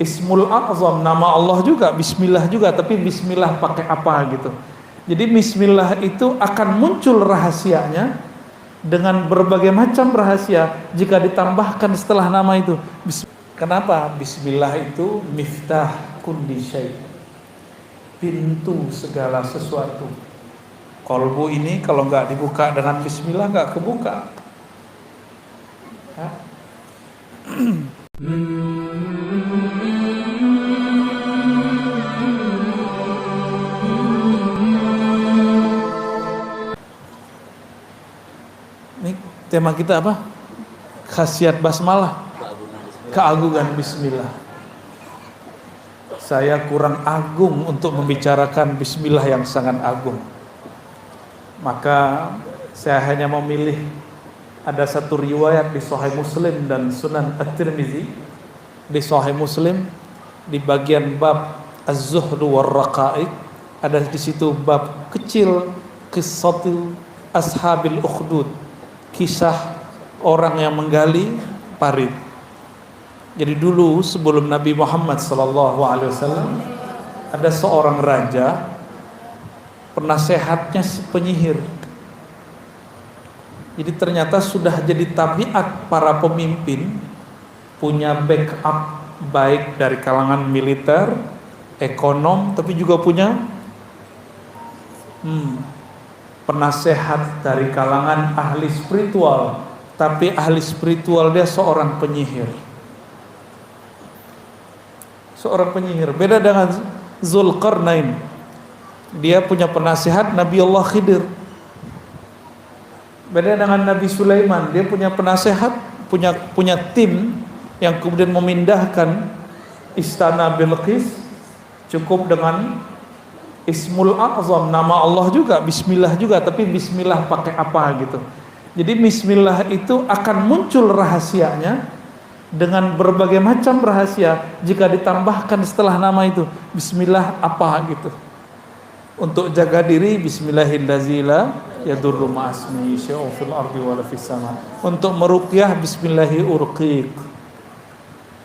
Ismul A'zam, nama Allah juga, Bismillah juga, tapi Bismillah pakai apa gitu. Jadi Bismillah itu akan muncul rahasianya dengan berbagai macam rahasia jika ditambahkan setelah nama itu. Kenapa? Bismillah itu miftah kulli syai', pintu segala sesuatu. Kolbu ini kalau nggak dibuka dengan Bismillah nggak kebuka. Ini tema kita apa? Khasiat basmalah, keagungan Bismillah. Saya kurang agung untuk membicarakan Bismillah yang sangat agung. Maka saya hanya memilih ada satu riwayat di Sahih Muslim dan Sunan At-Tirmizi. Di Sahih Muslim di bagian bab Az-Zuhdu war-Raqaiq ada di situ bab kecil qissatul ashabil ukhdud, kisah orang yang menggali parit. Jadi dulu sebelum Nabi Muhammad SAW ada seorang raja, penasehatnya penyihir. Jadi ternyata sudah jadi tabiat para pemimpin punya backup baik dari kalangan militer, ekonom, tapi juga punya penasehat dari kalangan ahli spiritual, tapi ahli spiritual dia seorang penyihir. Seorang penyihir, beda dengan Zulkarnain. Dia punya penasehat Nabi Allah Khidir. Beda dengan Nabi Sulaiman, dia punya penasehat, punya tim yang kemudian memindahkan istana Bilqis cukup dengan Ismul A'zam, nama Allah juga, Bismillah juga, tapi Bismillah pakai apa gitu. Jadi Bismillah itu akan muncul rahasianya dengan berbagai macam rahasia jika ditambahkan setelah nama itu Bismillah apa gitu. Untuk jaga diri Bismillahirrahmanirrahim yadurru ma'asmi syai'un fil ardi wala fis sama. Untuk meruqyah Bismillahi urqiq.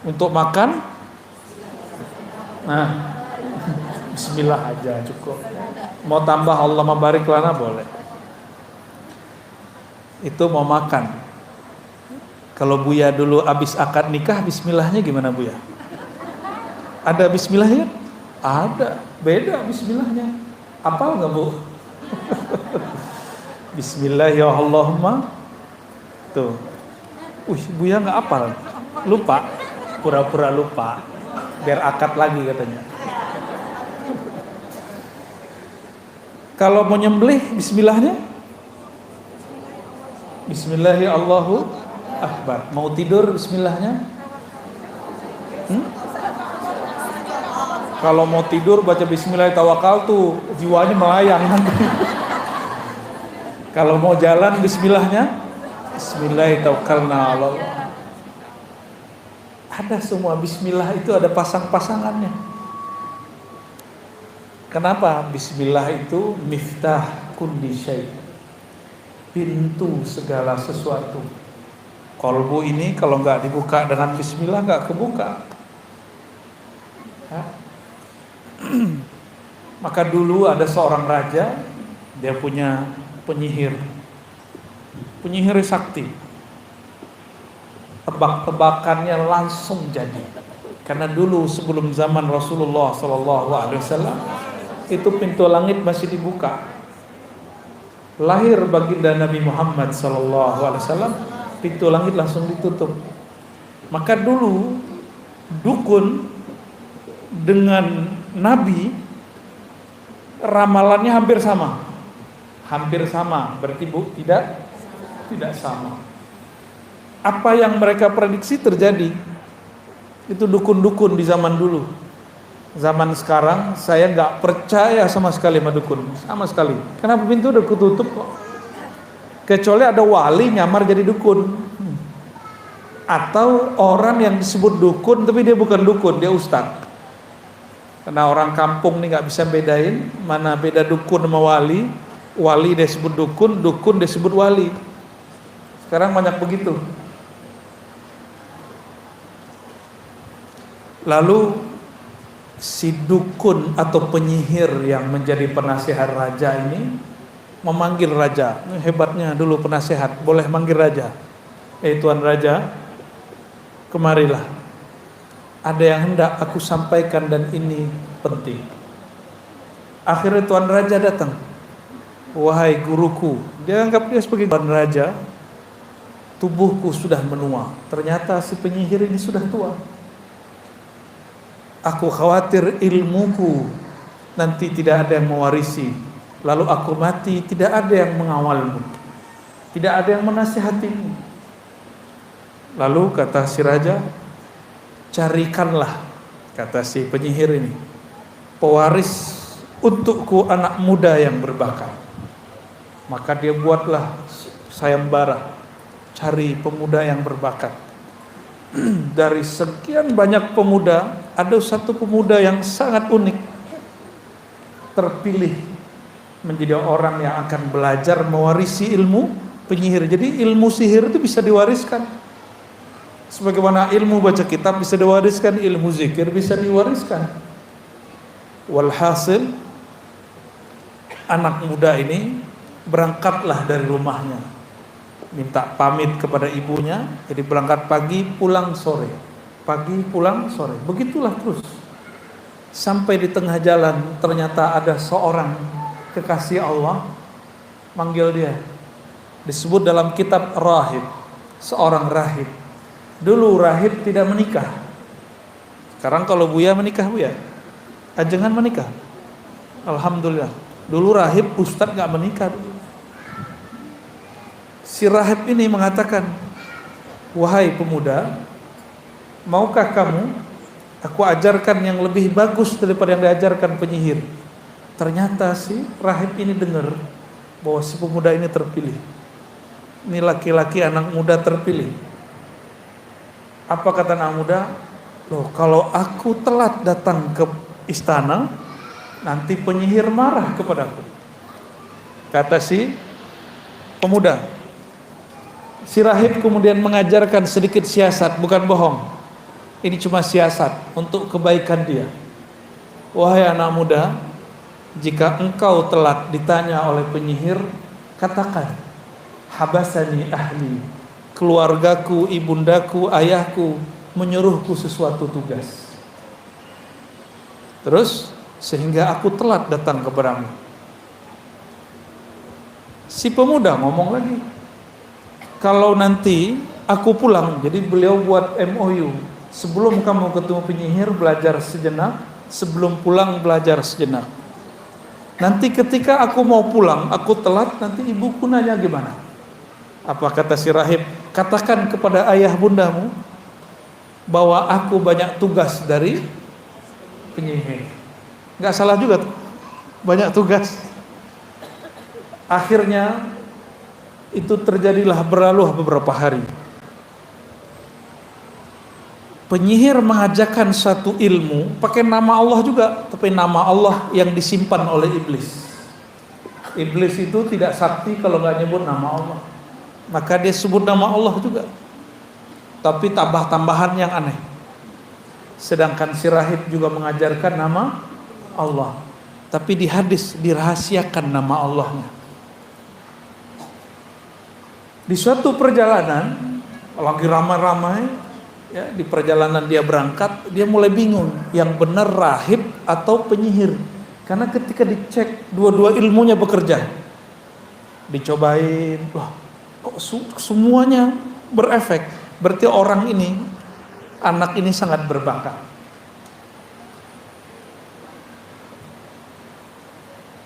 Untuk makan Bismillah aja cukup. Mau tambah Allah mabarik lana boleh. Itu mau makan. Kalau Buya dulu abis akad nikah, Bismillahnya gimana Buya? Ada Bismillahnya? Ada, beda Bismillahnya. Apal nggak Bu? Bismillah ya Allahumma. Tuh, Buya nggak apal, lupa, pura-pura lupa, biar akad lagi katanya. Kalau mau nyembelih, Bismillahnya? Bismillah ya Allahu Akbar. Mau tidur Bismillahnya? Kalau mau tidur baca Bismillah tawakal tuh jiwanya melayang nanti. Kalau mau jalan Bismillahnya? Bismillah tawakkalna Allah. Ada semua Bismillah itu ada pasang-pasangannya. Kenapa? Bismillah itu miftah kulli syai', pintu segala sesuatu. Kolbu ini kalau nggak dibuka dengan Bismillah nggak kebuka. Maka dulu ada seorang raja, dia punya penyihir sakti. Tebak-tebakannya langsung jadi. Karena dulu sebelum zaman Rasulullah SAW itu pintu langit masih dibuka. Lahir baginda Nabi Muhammad SAW, pintu langit langsung ditutup. Maka dulu dukun dengan Nabi ramalannya hampir sama. Hampir sama, berarti tidak sama. Apa yang mereka prediksi terjadi. Itu dukun-dukun di zaman dulu. Zaman sekarang saya nggak percaya sama sekali sama dukun, sama sekali. Kenapa pintu udah ketutup kok? Kecuali ada wali nyamar jadi dukun. Atau orang yang disebut dukun tapi dia bukan dukun, dia ustadz. Karena orang kampung nih nggak bisa bedain mana beda dukun sama wali. Wali dia sebut dukun, dukun dia sebut wali. Sekarang banyak begitu. Lalu si dukun atau penyihir yang menjadi penasehat raja ini memanggil raja. Hebatnya dulu penasehat, boleh manggil raja. Tuan raja, kemarilah. Ada yang hendak aku sampaikan dan ini penting. Akhirnya tuan raja datang. Wahai guruku, dia anggap dia sebagai tuan raja. Tubuhku sudah menua. Ternyata si penyihir ini sudah tua. Aku khawatir ilmuku nanti tidak ada yang mewarisi. Lalu aku mati, tidak ada yang mengawalmu, tidak ada yang menasihatimu. Lalu kata si raja, carikanlah, kata si penyihir ini, pewaris untukku anak muda yang berbakat. Maka dia buatlah sayembara, cari pemuda yang berbakat. Dari sekian banyak pemuda, ada satu pemuda yang sangat unik, terpilih menjadi orang yang akan belajar mewarisi ilmu penyihir. Jadi ilmu sihir itu bisa diwariskan. Sebagaimana ilmu baca kitab bisa diwariskan, ilmu zikir bisa diwariskan. Walhasil, anak muda ini berangkatlah dari rumahnya, minta pamit kepada ibunya. Jadi berangkat pagi, pulang sore, pagi, pulang sore. Begitulah terus. Sampai di tengah jalan ternyata ada seorang kekasih Allah manggil dia. Disebut dalam kitab rahib, seorang rahib. Dulu rahib tidak menikah. Sekarang kalau Buya menikah, Buya ajengan menikah. Alhamdulillah. Dulu rahib ustadz gak menikah. Si rahib ini mengatakan, wahai pemuda, maukah kamu aku ajarkan yang lebih bagus daripada yang diajarkan penyihir? Ternyata si rahib ini dengar bahwa si pemuda ini terpilih. Ini laki-laki anak muda terpilih. Apa kata anak muda? Loh, kalau aku telat datang ke istana, nanti penyihir marah kepadaku. Kata si pemuda. Si rahib kemudian mengajarkan sedikit siasat, bukan bohong. Ini cuma siasat untuk kebaikan dia. Wahai anak muda, jika engkau telat ditanya oleh penyihir, katakan, habasani ahli, keluargaku, ibundaku, ayahku menyuruhku sesuatu tugas. Terus, sehingga aku telat datang kepadamu. Si pemuda ngomong lagi, kalau nanti aku pulang, jadi beliau buat MOU, sebelum kamu ketemu penyihir belajar sejenak, sebelum pulang belajar sejenak. Nanti ketika aku mau pulang, aku telat, nanti ibuku nanya gimana? Apa kata si rahib? Katakan kepada ayah bundamu bahwa aku banyak tugas dari penyihir. Nggak salah juga tuh, banyak tugas. Akhirnya itu terjadilah, berlalu beberapa hari. Penyihir mengajarkan satu ilmu pakai nama Allah juga, tapi nama Allah yang disimpan oleh iblis. Iblis itu tidak sakti kalau nggak nyebut nama Allah, maka dia sebut nama Allah juga, tapi tambah-tambahan yang aneh. Sedangkan si rahib juga mengajarkan nama Allah, tapi di hadis dirahasiakan nama Allahnya. Di suatu perjalanan lagi ramai-ramai, ya, di perjalanan dia berangkat, dia mulai bingung yang benar rahib atau penyihir, karena ketika dicek dua-dua ilmunya bekerja. Dicobain, wah, kok semuanya berefek, berarti orang ini, anak ini sangat berbakat.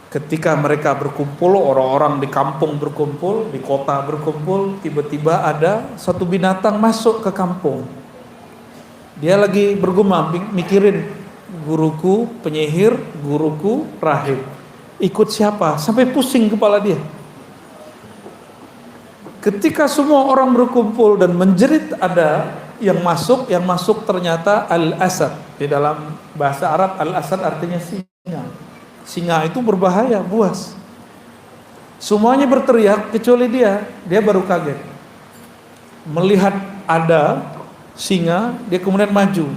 Ketika mereka berkumpul, orang-orang di kampung berkumpul, di kota berkumpul, tiba-tiba ada satu binatang masuk ke kampung. Dia lagi bergumam, mikirin, guruku penyihir, guruku rahib, ikut siapa? Sampai pusing kepala dia. Ketika semua orang berkumpul dan menjerit, ada yang masuk ternyata al-asad. Di dalam bahasa Arab al-asad artinya singa. Singa itu berbahaya, buas. Semuanya berteriak kecuali dia baru kaget. Melihat ada singa, dia kemudian maju.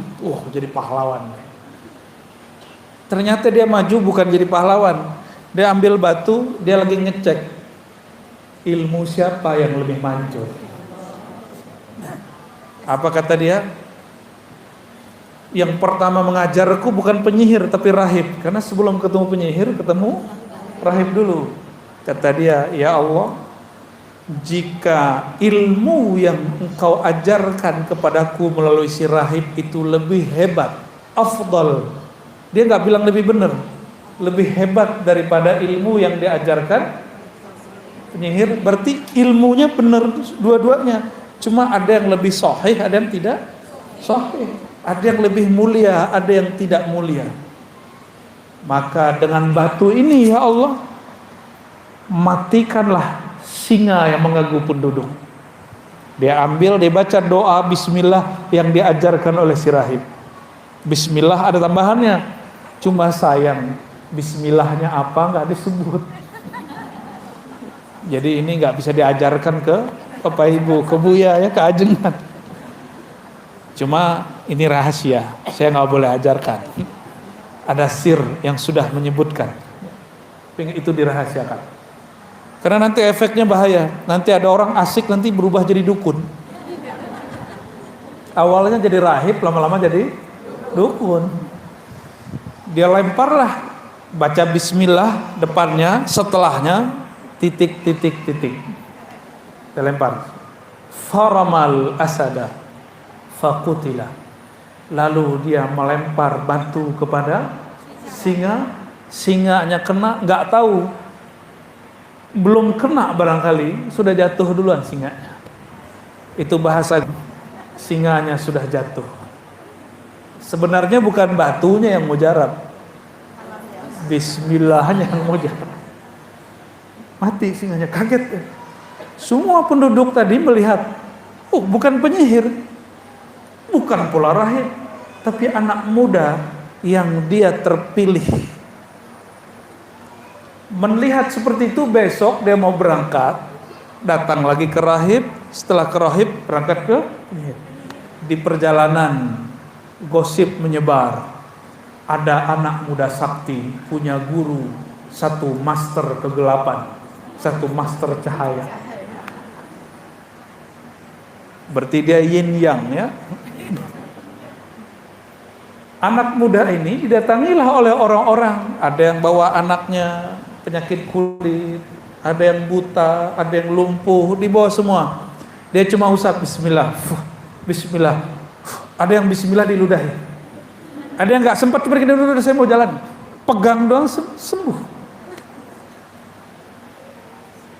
Jadi pahlawan. Ternyata dia maju bukan jadi pahlawan. Dia ambil batu, dia lagi ngecek ilmu siapa yang lebih manjur. Apa kata dia? Yang pertama mengajarku bukan penyihir tapi rahib. Karena sebelum ketemu penyihir, ketemu rahib dulu. Kata dia, ya Allah, jika ilmu yang engkau ajarkan kepadaku melalui si rahib itu lebih hebat, afdal, dia gak bilang lebih benar, lebih hebat daripada ilmu yang diajarkan penyihir, berarti ilmunya benar dua-duanya. Cuma ada yang lebih sahih, ada yang tidak sahih, ada yang lebih mulia, ada yang tidak mulia. Maka dengan batu ini ya Allah, matikanlah singa yang mengganggu penduduk. Dia ambil, dia baca doa bismillah yang diajarkan oleh si rahib. Bismillah ada tambahannya, cuma sayang bismillahnya apa nggak disebut. Jadi ini nggak bisa diajarkan ke Bapak Ibu, ke Buya ya, ke ajengan. Cuma ini rahasia, saya nggak boleh ajarkan. Ada sir yang sudah menyebutkan, itu dirahasiakan. Karena nanti efeknya bahaya. Nanti ada orang asik nanti berubah jadi dukun. Awalnya jadi rahib, lama-lama jadi dukun. Dia lemparlah, baca bismillah depannya, setelahnya titik. Dia lempar. Faramal asada faqutila. Lalu dia melempar batu kepada singa. Singanya kena, nggak tahu. Belum kena barangkali, sudah jatuh duluan singanya. Itu bahasa singanya sudah jatuh. Sebenarnya bukan batunya yang mujarab, bismillahnya yang mujarab. Mati singanya, kaget ya. Semua penduduk tadi melihat, bukan penyihir, bukan pula rahib, tapi anak muda yang dia terpilih. Melihat seperti itu, besok dia mau berangkat, datang lagi ke rahib, setelah ke rahib berangkat ke penyihir. Di perjalanan gosip menyebar, ada anak muda sakti punya guru, satu master kegelapan, satu master cahaya. Berarti dia yin yang ya. Anak muda ini didatangilah oleh orang-orang. Ada yang bawa anaknya penyakit kulit, ada yang buta, ada yang lumpuh, dibawa semua. Dia cuma usap bismillah, bismillah. Ada yang bismillah diludahi. Ada yang nggak sempat pergi dulu, saya mau jalan. Pegang doang sembuh.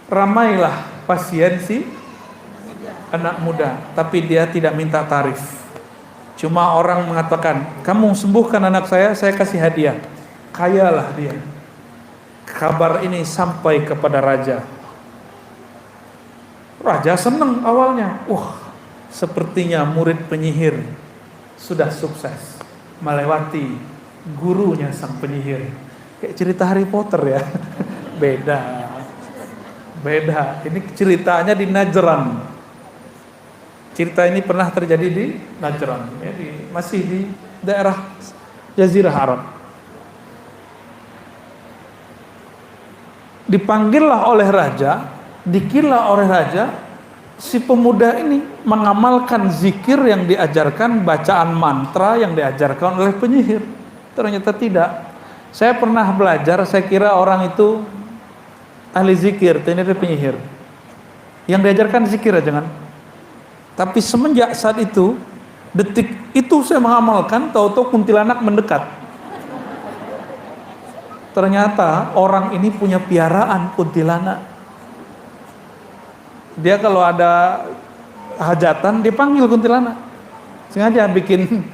Ramailah pasien si anak muda, tapi dia tidak minta tarif. Cuma orang mengatakan, kamu sembuhkan anak saya kasih hadiah. Kayalah dia. Kabar ini sampai kepada raja. Raja senang awalnya. Sepertinya murid penyihir sudah sukses melewati gurunya sang penyihir. Kayak cerita Harry Potter ya. Beda. Ini ceritanya di Najran. Cerita ini pernah terjadi di Najran, ya, masih di daerah Jazirah Arab. Dipanggillah oleh raja, dikirlah oleh raja, si pemuda ini mengamalkan zikir yang diajarkan, bacaan mantra yang diajarkan oleh penyihir. Ternyata tidak. Saya pernah belajar, saya kira orang itu ahli zikir, ternyata penyihir. Yang diajarkan zikir aja kan. Tapi semenjak saat itu, detik itu saya mengamalkan, tahu-tahu kuntilanak mendekat. Ternyata orang ini punya piaraan kuntilanak. Dia kalau ada hajatan, dia panggil kuntilanak. Sengaja bikin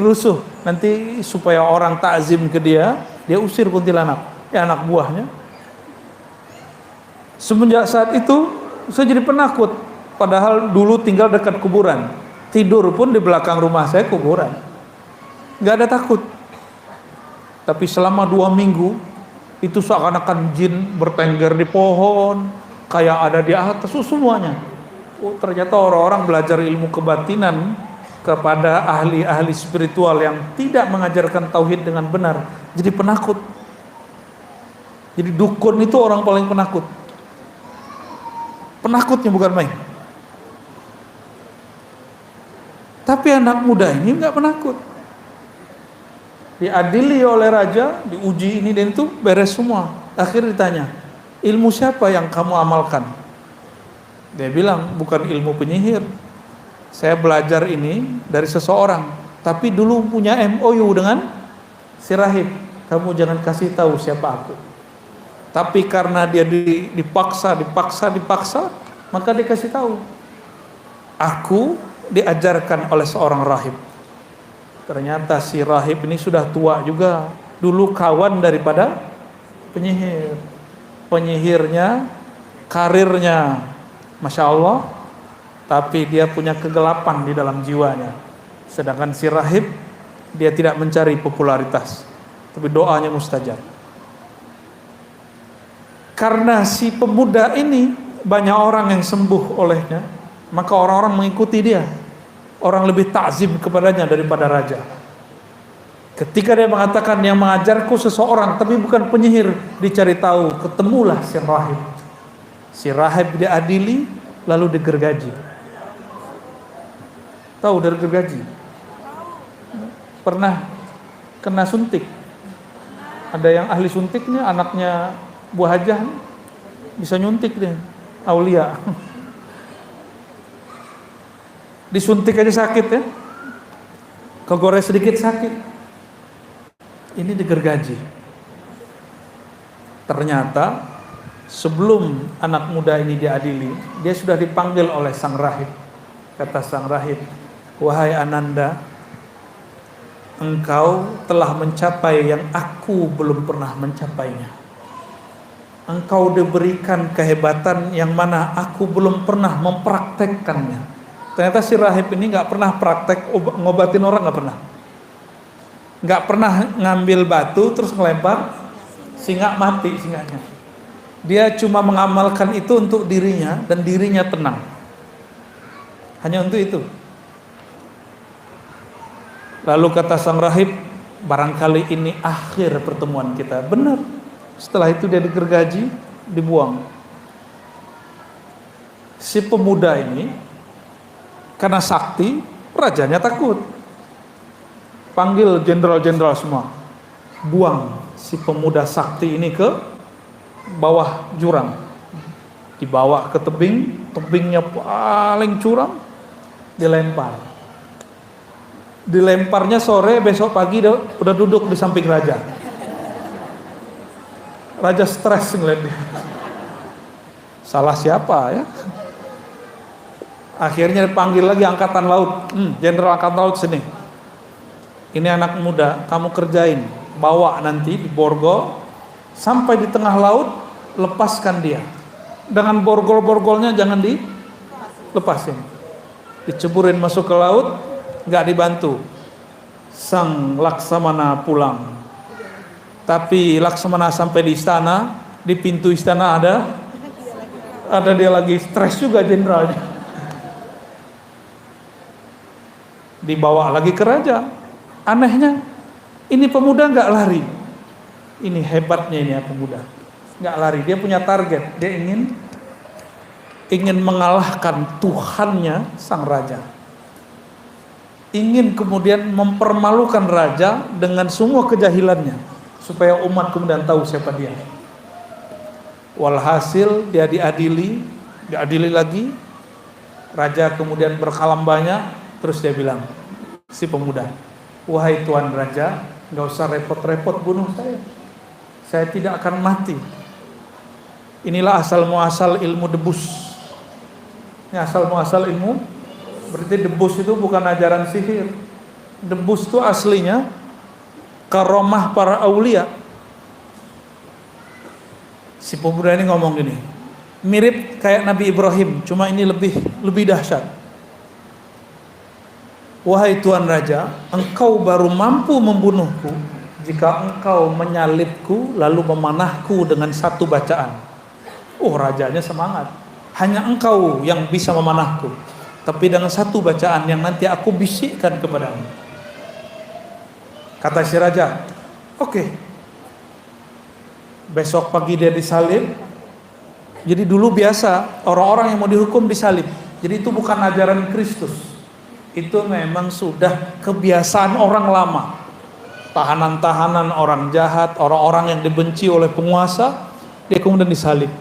rusuh. Nanti supaya orang takzim ke dia usir kuntilanak. Ya anak buahnya. Semenjak saat itu, saya jadi penakut. Padahal dulu tinggal dekat kuburan. Tidur pun di belakang rumah saya kuburan. Gak ada takut. Tapi selama 2 minggu, itu seakan-akan jin bertengger di pohon, kayak ada di atas, semuanya. Ternyata orang-orang belajar ilmu kebatinan, kepada ahli-ahli spiritual yang tidak mengajarkan tauhid dengan benar, jadi penakut. Jadi dukun itu orang paling penakut. Penakutnya bukan main. Tapi anak muda ini nggak penakut. Diadili oleh raja, diuji ini dan itu, beres semua. Akhirnya ditanya, ilmu siapa yang kamu amalkan? Dia bilang, bukan ilmu penyihir. Saya belajar ini dari seseorang, tapi dulu punya MOU dengan si rahib. Kamu jangan kasih tahu siapa aku. Tapi karena dia dipaksa, maka dia kasih tahu. Aku diajarkan oleh seorang rahib. Ternyata si rahib ini sudah tua juga. Dulu kawan daripada penyihir. Penyihirnya, karirnya, Masya Allah, tapi dia punya kegelapan di dalam jiwanya. Sedangkan si rahib, dia tidak mencari popularitas, tapi doanya mustajab. Karena si pemuda ini banyak orang yang sembuh olehnya, maka orang-orang mengikuti dia. Orang lebih takzim kepadanya daripada raja. Ketika dia mengatakan yang mengajarku seseorang tapi bukan penyihir, dicari tahu, ketemulah si rahib. Si rahib diadili lalu digergaji. Tahu dari gergaji? Pernah kena suntik? Ada yang ahli suntiknya, anaknya Bu Hajah bisa nyuntik dia, aulia. Disuntik aja sakit ya, kegores sedikit sakit. Ini digergaji. Ternyata sebelum anak muda ini diadili, dia sudah dipanggil oleh sang rahib. Kata sang rahib, wahai Ananda, engkau telah mencapai yang aku belum pernah mencapainya. Engkau diberikan kehebatan yang mana aku belum pernah mempraktekkannya. Ternyata si rahib ini gak pernah praktek ngobatin orang, gak pernah. Gak pernah ngambil batu terus ngelempar singa, mati singanya. Dia cuma mengamalkan itu untuk dirinya dan dirinya tenang. Hanya untuk itu. Lalu kata sang rahib, barangkali ini akhir pertemuan kita. Benar. Setelah itu dia digergaji, dibuang. Si pemuda ini karena sakti, rajanya takut. Panggil jenderal-jenderal semua. Buang si pemuda sakti ini ke bawah jurang. Dibawa ke tebing, tebingnya paling curam, dilempar. Dilemparnya sore, besok pagi udah duduk di samping raja. Raja stres ngeliat dia. Salah siapa ya? Akhirnya dipanggil lagi angkatan laut. Jenderal angkatan laut sini. Ini anak muda, kamu kerjain. Bawa nanti di borgol sampai di tengah laut, lepaskan dia. Dengan borgol-borgolnya jangan dilepasin. Diceburin masuk ke laut, nggak dibantu. Sang Laksamana pulang. Tapi Laksamana sampai di istana, di pintu istana ada dia lagi, stres juga jenderalnya. Dibawa lagi ke raja. Anehnya, ini pemuda nggak lari. Ini hebatnya ini ya pemuda, nggak lari. Dia punya target. Dia ingin mengalahkan Tuhannya sang raja. Ingin kemudian mempermalukan raja dengan semua kejahilannya, supaya umat kemudian tahu siapa dia. Walhasil dia diadili lagi. Raja kemudian berkalam banyak. Terus dia bilang, si pemuda, wahai Tuan Raja, gak usah repot-repot bunuh saya. Saya tidak akan mati. Inilah asal muasal ilmu debus. Ini asal muasal ilmu. Berarti debus itu bukan ajaran sihir. Debus itu aslinya karomah para aulia. Si pemuda ini ngomong gini, mirip kayak Nabi Ibrahim, cuma ini lebih dahsyat. Wahai Tuan Raja, engkau baru mampu membunuhku jika engkau menyalibku lalu memanahku dengan satu bacaan. Rajanya semangat. Hanya engkau yang bisa memanahku. tapi dengan satu bacaan yang nanti aku bisikkan kepadamu. Kata si raja, oke. Besok pagi dia disalib. Jadi dulu biasa orang-orang yang mau dihukum disalib. Jadi itu bukan ajaran Kristus. Itu memang sudah kebiasaan orang lama. Tahanan-tahanan, orang jahat, orang-orang yang dibenci oleh penguasa, dia kemudian disalib.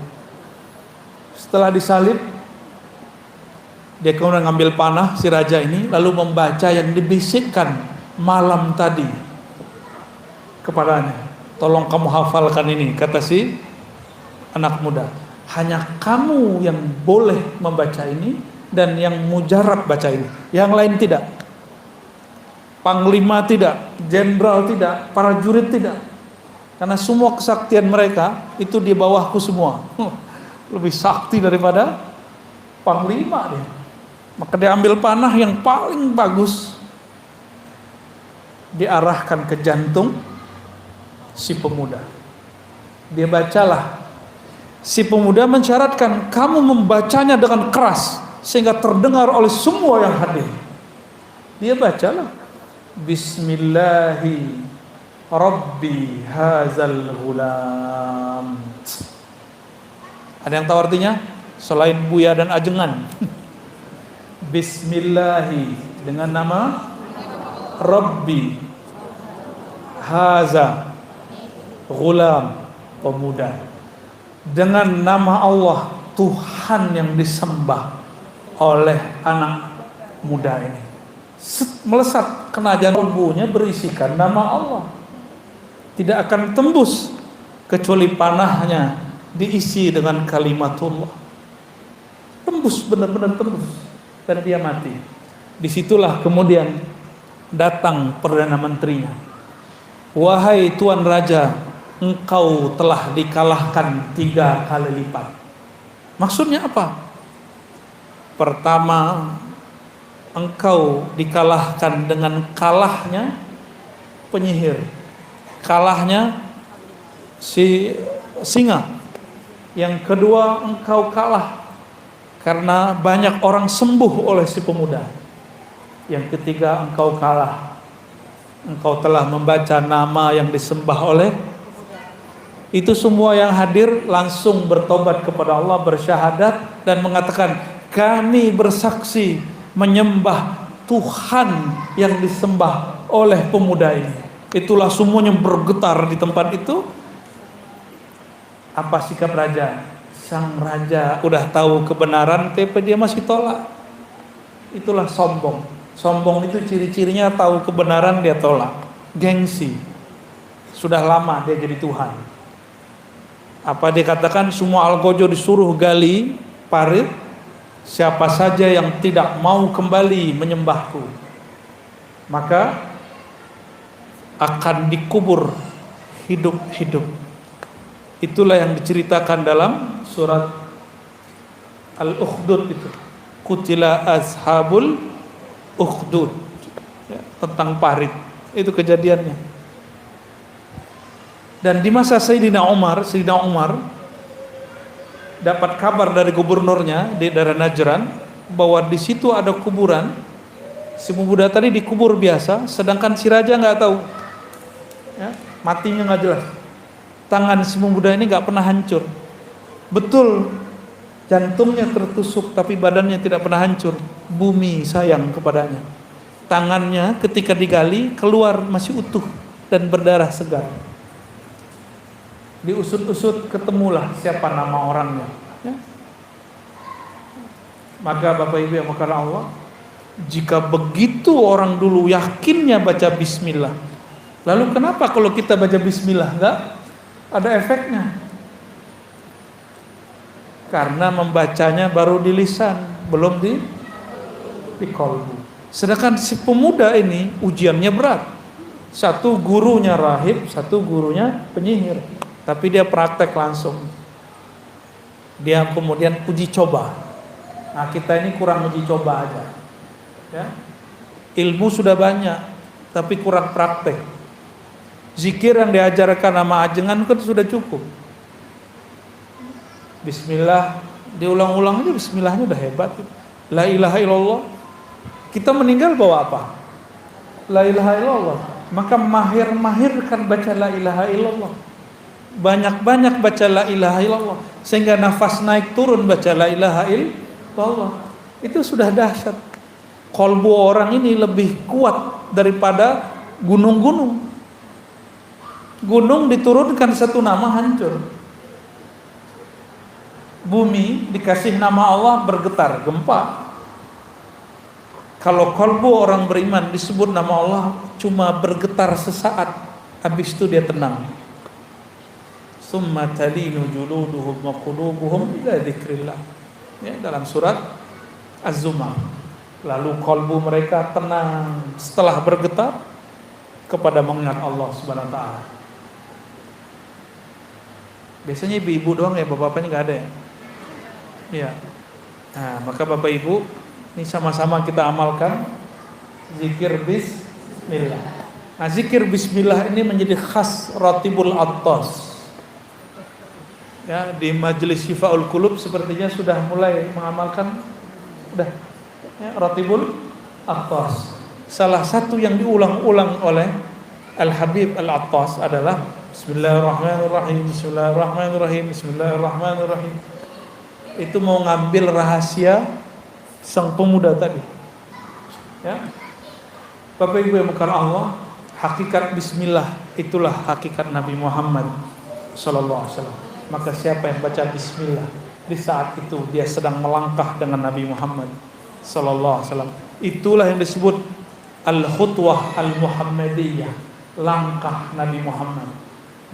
Setelah disalib, dia kemudian ngambil panah si raja ini, lalu membaca yang dibisikkan malam tadi kepadanya. Tolong kamu hafalkan ini, kata si anak muda. Hanya kamu yang boleh membaca ini, dan yang mujarab baca ini. Yang lain tidak. Panglima tidak, jenderal tidak, para jurid tidak. Karena semua kesaktian mereka itu di bawahku semua. Lebih sakti daripada panglima dia. Maka dia ambil panah yang paling bagus, diarahkan ke jantung si pemuda. Dia bacalah. Si pemuda mensyaratkan kamu membacanya dengan keras sehingga terdengar oleh semua yang hadir. Dia bacalah, Bismillahi Rabbi hazal ghulam. Ada yang tahu artinya? Selain Buya dan Ajengan. Bismillahi, dengan nama Rabbi haza ghulam, pemuda. Dengan nama Allah, Tuhan yang disembah oleh anak muda ini. Melesat kena tubuhnya berisikan nama Allah. Tidak akan tembus kecuali panahnya diisi dengan kalimatullah. Tembus, benar-benar tembus. Dan dia mati. Disitulah kemudian datang Perdana Menterinya. Wahai Tuan Raja, engkau telah dikalahkan 3 kali lipat. Maksudnya apa? Pertama, engkau dikalahkan dengan kalahnya penyihir, kalahnya si singa. Yang kedua, engkau kalah karena banyak orang sembuh oleh si pemuda. Yang ketiga, engkau kalah, engkau telah membaca nama yang disembah oleh. Itu semua yang hadir langsung bertobat kepada Allah, bersyahadat dan mengatakan, kami bersaksi menyembah Tuhan yang disembah oleh pemuda ini. Itulah semuanya bergetar di tempat itu. Apa sikap raja? Sang raja udah tahu kebenaran, tapi dia masih tolak. Itulah sombong. Sombong itu ciri-cirinya tahu kebenaran dia tolak. Gengsi. Sudah lama dia jadi Tuhan. Apa dia katakan? Semua Algojo disuruh gali parit. Siapa saja yang tidak mau kembali menyembahku, maka akan dikubur hidup-hidup. Itulah yang diceritakan dalam surat Al-Ukhdud itu. Qutila ashabul ukhdud, ya, tentang parit. Itu kejadiannya. Dan di masa Sayyidina Umar dapat kabar dari gubernurnya di daerah Najran bahwa di situ ada kuburan. Si pemuda tadi dikubur biasa, sedangkan si raja nggak tahu, ya, matinya nggak jelas. Tangan si pemuda ini nggak pernah hancur. Betul, jantungnya tertusuk, tapi badannya tidak pernah hancur. Bumi sayang kepadanya. Tangannya ketika digali keluar masih utuh dan berdarah segar. Diusut-usut ketemulah siapa nama orangnya, ya. Maka Bapak Ibu yang mengasihi Allah, jika begitu orang dulu yakinnya baca bismillah, lalu kenapa kalau kita baca bismillah enggak ada efeknya? Karena membacanya baru di lisan, belum di kolbu. Sedangkan si pemuda ini ujiannya berat. Satu gurunya rahib, satu gurunya penyihir. Tapi dia praktek langsung. Dia kemudian uji coba. Nah, kita ini kurang uji coba aja. Ya. Ilmu sudah banyak, tapi kurang praktek. Zikir yang diajarkan nama ajengan kan sudah cukup. Bismillah, diulang-ulang aja bismillahnya udah hebat. La ilaha illallah. Kita meninggal bawa apa? La ilaha illallah. Maka mahir-mahirkan baca la ilaha illallah. Banyak-banyak baca la ilaha illallah. Sehingga nafas naik turun baca la ilaha illallah. Itu sudah dahsyat. Kolbu orang ini lebih kuat daripada gunung-gunung. Gunung diturunkan satu nama hancur. Bumi dikasih nama Allah bergetar, gempa. Kalau kolbu orang beriman disebut nama Allah cuma bergetar sesaat, habis itu dia tenang. Summa talinu juluduhum wa qulubuhum ila dzikrillah. Ya, dalam surat Az-Zumar. Lalu kolbu mereka tenang setelah bergetar kepada mengingat Allah Subhanahu wa taala. Biasanya ibu-ibu doang ya, bapak-bapaknya nggak ada ya. Iya. Nah, maka bapak ibu ini sama-sama kita amalkan zikir bismillah. Nah, zikir bismillah ini menjadi khas Ratibul Attas. Ya, di majelis Syifaul Qulub sepertinya sudah mulai mengamalkan ya, Ratibul Attas. Salah satu yang diulang-ulang oleh Al-Habib Al-Attas adalah Bismillahirrahmanirrahim, Bismillahirrahmanirrahim, Bismillahirrahmanirrahim. Itu mau ngambil rahasia sang pemuda tadi. Ya. Bapak Ibu yang bukan Allah, hakikat bismillah itulah hakikat Nabi Muhammad sallallahu alaihi wasallam. Maka siapa yang baca bismillah di saat itu dia sedang melangkah dengan Nabi Muhammad sallallahu alaihi wasallam. Itulah yang disebut al-khutwah al-muhammadiyah, langkah Nabi Muhammad.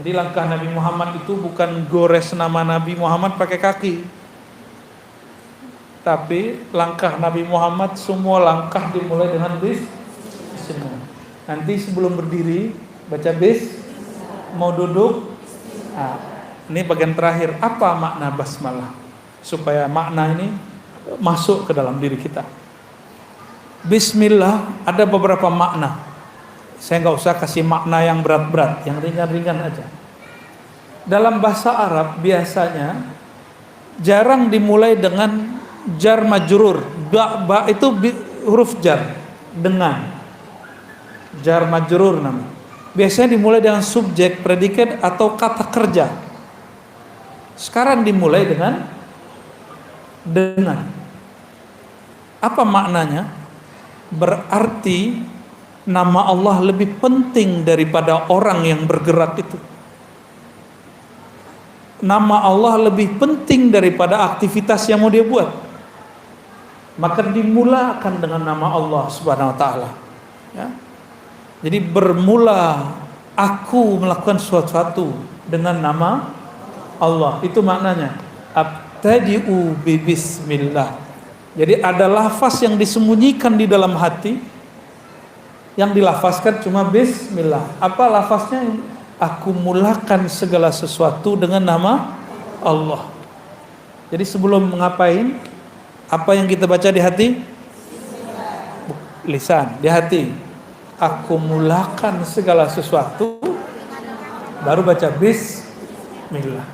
Jadi langkah Nabi Muhammad itu bukan gores nama Nabi Muhammad pakai kaki. Tapi langkah Nabi Muhammad semua langkah dimulai dengan bismillah. Nanti sebelum berdiri baca bis, mau duduk. Nah, ini bagian terakhir, apa makna basmalah? Supaya makna ini masuk ke dalam diri kita. Bismillah ada beberapa makna. Saya nggak usah kasih makna yang berat-berat, yang ringan-ringan aja. Dalam bahasa Arab biasanya jarang dimulai dengan jar majrur. Ba itu huruf jar, dengan. Jar majrur namanya. Biasanya dimulai dengan subjek, predikat atau kata kerja. Sekarang dimulai dengan. Apa maknanya? Berarti nama Allah lebih penting daripada orang yang bergerak itu. Nama Allah lebih penting daripada aktivitas yang mau dia buat. Maka dimulakan dengan nama Allah Subhanahu wa taala. Ya. Jadi bermula aku melakukan sesuatu dengan nama Allah. Itu maknanya. Abtadi'u bi bismillah. Jadi ada lafaz yang disembunyikan di dalam hati, yang dilafazkan cuma bismillah. Apa lafaznya? Aku mulakan segala sesuatu dengan nama Allah. Jadi sebelum ngapain, apa yang kita baca di hati? Lisan, di hati. Aku mulakan segala sesuatu, baru baca bismillah.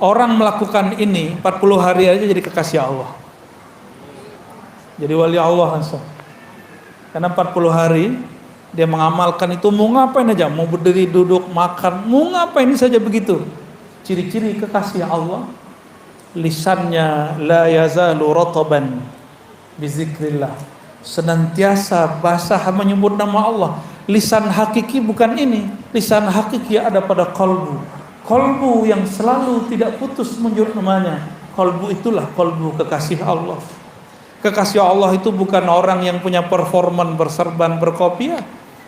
Orang melakukan ini 40 hari aja jadi kekasih Allah. Jadi wali Allah langsung. Karena 40 hari dia mengamalkan itu, mau ngapain aja, mau berdiri, duduk, makan, mau ngapain saja begitu. Ciri-ciri kekasih Allah, lisannya la yazalu rataban bizikrillah, senantiasa basah menyebut nama Allah. Lisan hakiki bukan ini, lisan hakiki ada pada qalbu. Qalbu yang selalu tidak putus menyebut namanya. Qalbu itulah qalbu kekasih Allah. Kekasih Allah itu bukan orang yang punya performan berserban berkopiah,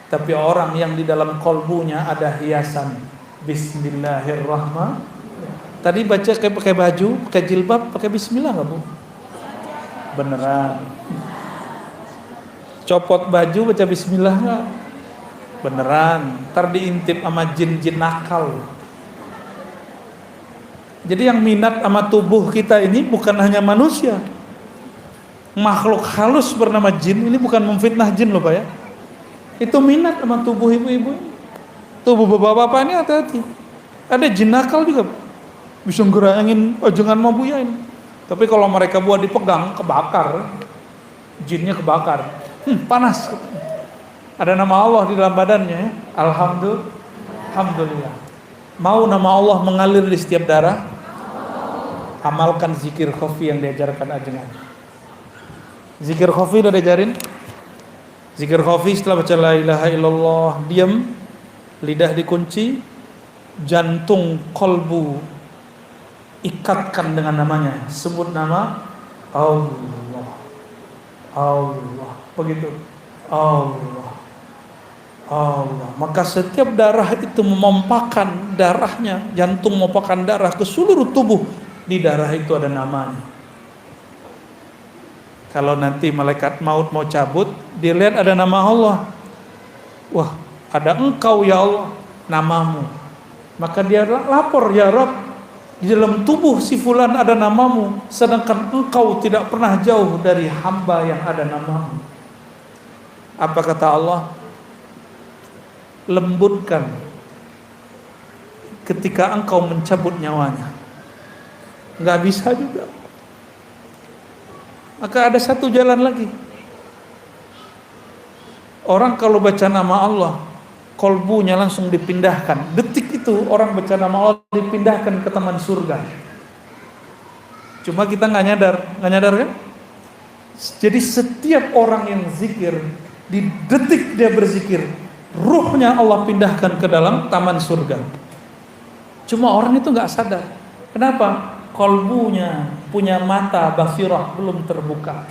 tapi orang yang di dalam kolbunya ada hiasan. Bismillahirrahmanirrahim. Tadi baca kayak pakai baju, pakai jilbab, pakai bismillah nggak Bu? Beneran. Copot baju baca bismillah nggak? Beneran. Ntar diintip sama jin-jin nakal. Jadi yang minat sama tubuh kita ini bukan hanya manusia. Makhluk halus bernama jin ini bukan memfitnah jin loh Pak ya. Itu minat sama tubuh ibu-ibu. Tubuh bapak-bapak ini hati-hati. Ada jin nakal juga, bisa ngerangin jangan mau buyain. Tapi kalau mereka buat dipegang, kebakar. jinnya kebakar. Panas. Ada nama Allah di dalam badannya ya. Alhamdulillah. Mau nama Allah mengalir di setiap darah? Amalkan zikir khafi yang diajarkan ajengan. Zikir khafi udah diajarin? Zikir khafi setelah baca la ilaha illallah, diam, lidah dikunci, jantung kolbu ikatkan dengan namanya. Sebut nama Allah. Allah. Begitu. Allah. Allah. Maka setiap darah itu memompahkan darahnya, jantung memompahkan darah ke seluruh tubuh. Di darah itu ada namanya. Kalau nanti malaikat maut mau cabut, dia lihat ada nama Allah. Wah, ada engkau ya Allah, namamu. Maka dia lapor, ya Rabb, di dalam tubuh si fulan ada namamu, sedangkan engkau tidak pernah jauh dari hamba yang ada namamu. Apa kata Allah? Lembutkan ketika engkau mencabut nyawanya. Nggak bisa juga. Maka ada satu jalan lagi. Orang kalau baca nama Allah, kolbunya langsung dipindahkan. Detik itu orang baca nama Allah dipindahkan ke taman surga. Cuma kita nggak nyadar kan? Jadi setiap orang yang zikir, di detik dia berzikir, ruhnya Allah pindahkan ke dalam taman surga. Cuma orang itu nggak sadar. Kenapa? Kolbunya punya mata basirah belum terbuka.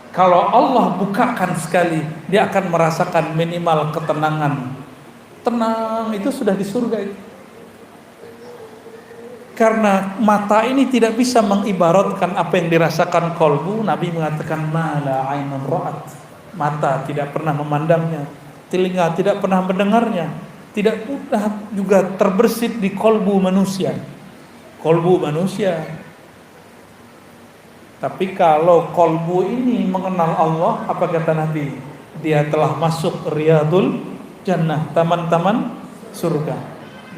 Kalau Allah bukakan sekali, dia akan merasakan minimal ketenangan. Tenang itu sudah di surga itu. Karena mata ini tidak bisa mengibaratkan apa yang dirasakan kolbu. Nabi mengatakan mala ainun ra'at. Mata tidak pernah memandangnya, telinga tidak pernah mendengarnya, tidak pernah juga terbersit di kolbu manusia. Kolbu manusia. Tapi kalau kolbu ini mengenal Allah, apa kata Nabi? Dia telah masuk riyadul jannah, taman-taman surga.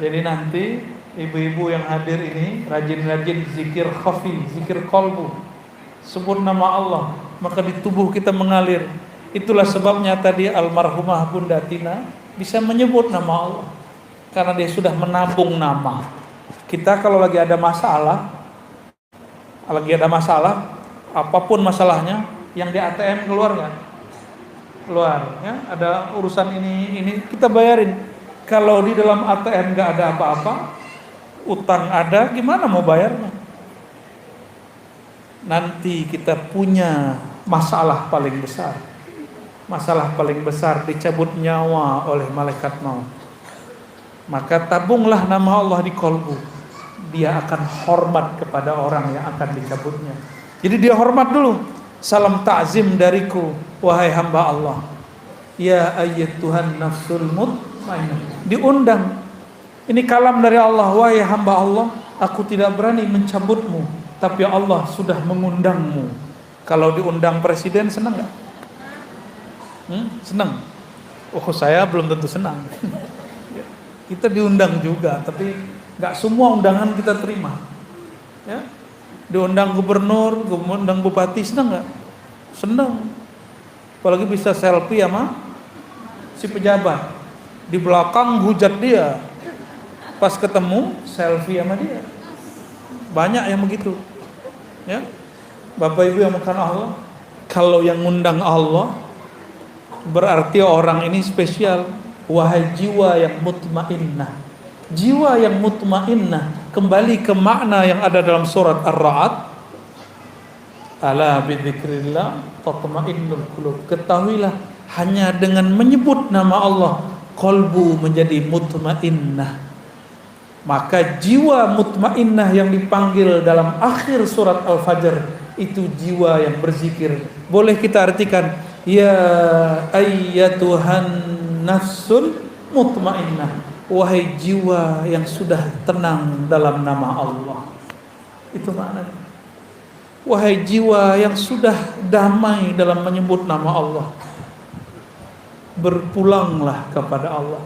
Jadi nanti ibu-ibu yang hadir ini rajin-rajin zikir khafi, zikir kolbu. Sebut nama Allah, maka di tubuh kita mengalir. Itulah sebabnya tadi almarhumah Bunda Tina bisa menyebut nama Allah, karena dia sudah menabung nama. Kita kalau lagi ada masalah, apapun masalahnya, yang di ATM keluar nggak? Keluar, ya. Ada urusan ini kita bayarin. Kalau di dalam ATM nggak ada apa-apa, utang ada, gimana mau bayarnya? Nanti kita punya masalah paling besar. Masalah paling besar dicabut nyawa oleh malaikat maut. Maka tabunglah nama Allah di kolbu. Dia akan hormat kepada orang yang akan dicabutnya. Jadi dia hormat dulu. Salam ta'zim dariku, wahai hamba Allah. Ya ayyatuhan nafsul mutmainnah. Diundang. Ini kalam dari Allah, wahai hamba Allah, aku tidak berani mencabutmu, tapi Allah sudah mengundangmu. Kalau diundang presiden senang nggak? Senang. Oh, saya belum tentu senang. Kita diundang juga, tapi nggak semua undangan kita terima. Ya, diundang gubernur, diundang bupati, senang nggak? Senang. Apalagi bisa selfie sama si pejabat. Di belakang hujat dia, pas ketemu selfie sama dia. Banyak yang begitu. Ya, Bapak Ibu yang makan Allah, kalau yang ngundang Allah berarti orang ini spesial. Wahai jiwa yang mutmainnah. Jiwa yang mutmainnah, kembali ke makna yang ada dalam surat Ar-Ra'd. Ala bidzikrillah tatmainnul qulub. Ketahuilah, hanya dengan menyebut nama Allah, qalbu menjadi mutmainnah. Maka jiwa mutmainnah yang dipanggil dalam akhir surat Al-Fajr itu jiwa yang berzikir. Boleh kita artikan, ya ayyatuhan nafsul mutmainnah, wahai jiwa yang sudah tenang dalam nama Allah. Itu maknanya. Wahai jiwa yang sudah damai dalam menyebut nama Allah, berpulanglah kepada Allah.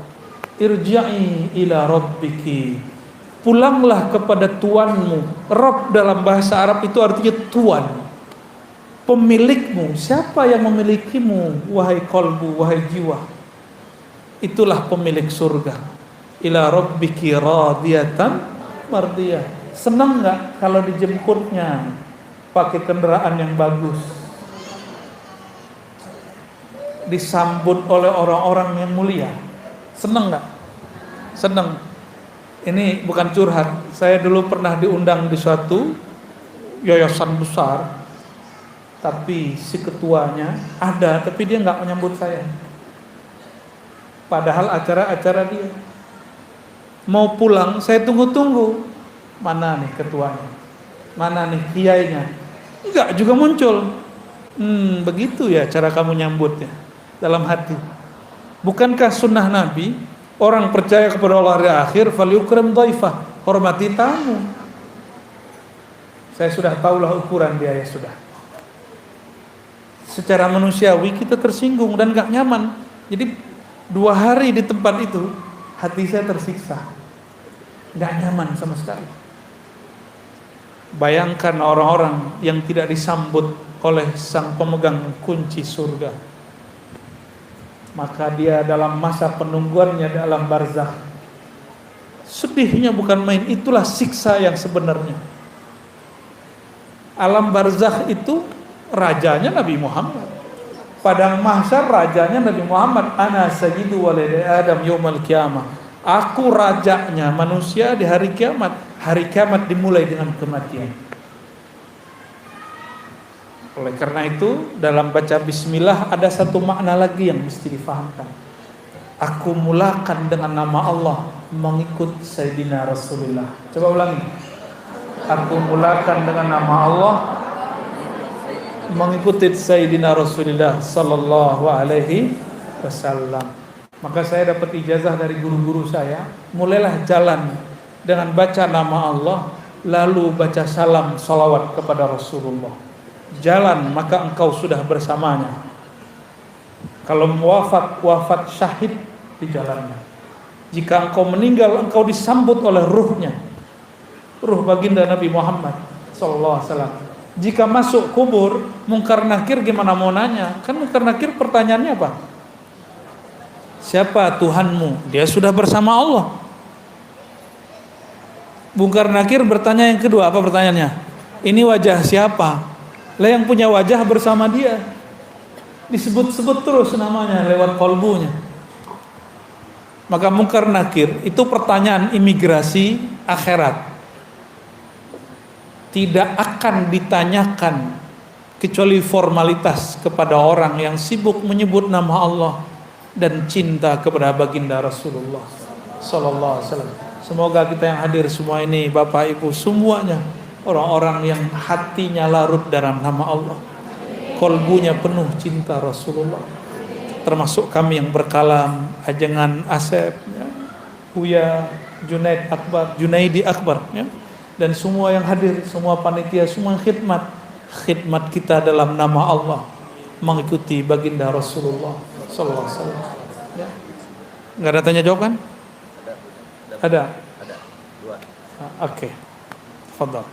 Irja'i ila rabbiki, pulanglah kepada Tuanmu. Rabb dalam bahasa Arab itu artinya Tuan. pemilikmu, siapa yang memilikimu, wahai kolbu, wahai jiwa? Itulah pemilik surga. Ila rabbiki radiyatan mardiyah. Senang nggak kalau dijemputnya pakai kendaraan yang bagus, disambut oleh orang-orang yang mulia? Senang nggak? Senang. Ini bukan curhat. Saya dulu pernah diundang di suatu yayasan besar, tapi si ketuanya ada, tapi dia nggak menyambut saya. Padahal acara-acara dia. Mau pulang, saya tunggu-tunggu. Mana nih ketuanya? Mana nih kiainya? Enggak juga muncul. Begitu ya cara kamu nyambutnya dalam hati. Bukankah sunnah Nabi, orang percaya kepada Allah hari akhir, falyukrim dhaifah, hormati tamu. Saya sudah tahulah ukuran dia, ya sudah. Secara manusiawi kita tersinggung dan gak nyaman. Jadi 2 hari di tempat itu hati saya tersiksa, gak nyaman sama sekali. Bayangkan orang-orang yang tidak disambut oleh sang pemegang kunci surga, maka dia dalam masa penungguannya dalam barzakh, sedihnya bukan main. Itulah siksa yang sebenarnya. Alam barzakh itu rajanya Nabi Muhammad. Padang mahsyar rajanya Nabi Muhammad. Ana sayyidu waladi Adam yaumal qiyamah. Aku rajanya manusia di hari kiamat. Hari kiamat dimulai dengan kematian. Oleh karena itu, dalam baca bismillah ada satu makna lagi yang mesti difahamkan. Aku mulakan dengan nama Allah, mengikut Sayyidina Rasulullah. Coba ulangi. Aku mulakan dengan nama Allah, mengikuti Sayyidina Rasulullah sallallahu alaihi wasallam. Maka saya dapat ijazah dari guru-guru saya, mulailah jalan dengan baca nama Allah, lalu baca salam salawat kepada Rasulullah. Jalan maka engkau sudah bersamanya. Kalau wafat syahid di jalannya. Jika engkau meninggal, engkau disambut oleh ruhnya, ruh baginda Nabi Muhammad sallallahu alaihi wasallam. Jika masuk kubur, mungkar nakir gimana mau nanya? Kan mungkar nakir pertanyaannya apa? Siapa Tuhanmu? Dia sudah bersama Allah. Mungkar nakir bertanya yang kedua, apa pertanyaannya? Ini wajah siapa? Lah yang punya wajah bersama dia. Disebut-sebut terus namanya lewat kolbunya. Maka mungkar nakir itu pertanyaan imigrasi akhirat. Tidak akan ditanyakan kecuali formalitas kepada orang yang sibuk menyebut nama Allah dan cinta kepada baginda Rasulullah sallallahu alaihi wasallam. Semoga kita yang hadir semua ini, Bapak Ibu semuanya, orang-orang yang hatinya larut dalam nama Allah, kolbunya penuh cinta Rasulullah. Termasuk kami yang berkalam, Ajengan Asep, ya, Buya Junaidi Akbar, ya, dan semua yang hadir, semua panitia, semua khidmat kita dalam nama Allah, mengikuti baginda Rasulullah sallallahu alaihi wasallam. Ya. Enggak ada tanya jawab kan? Ada. Dua. Oke. Fadhal.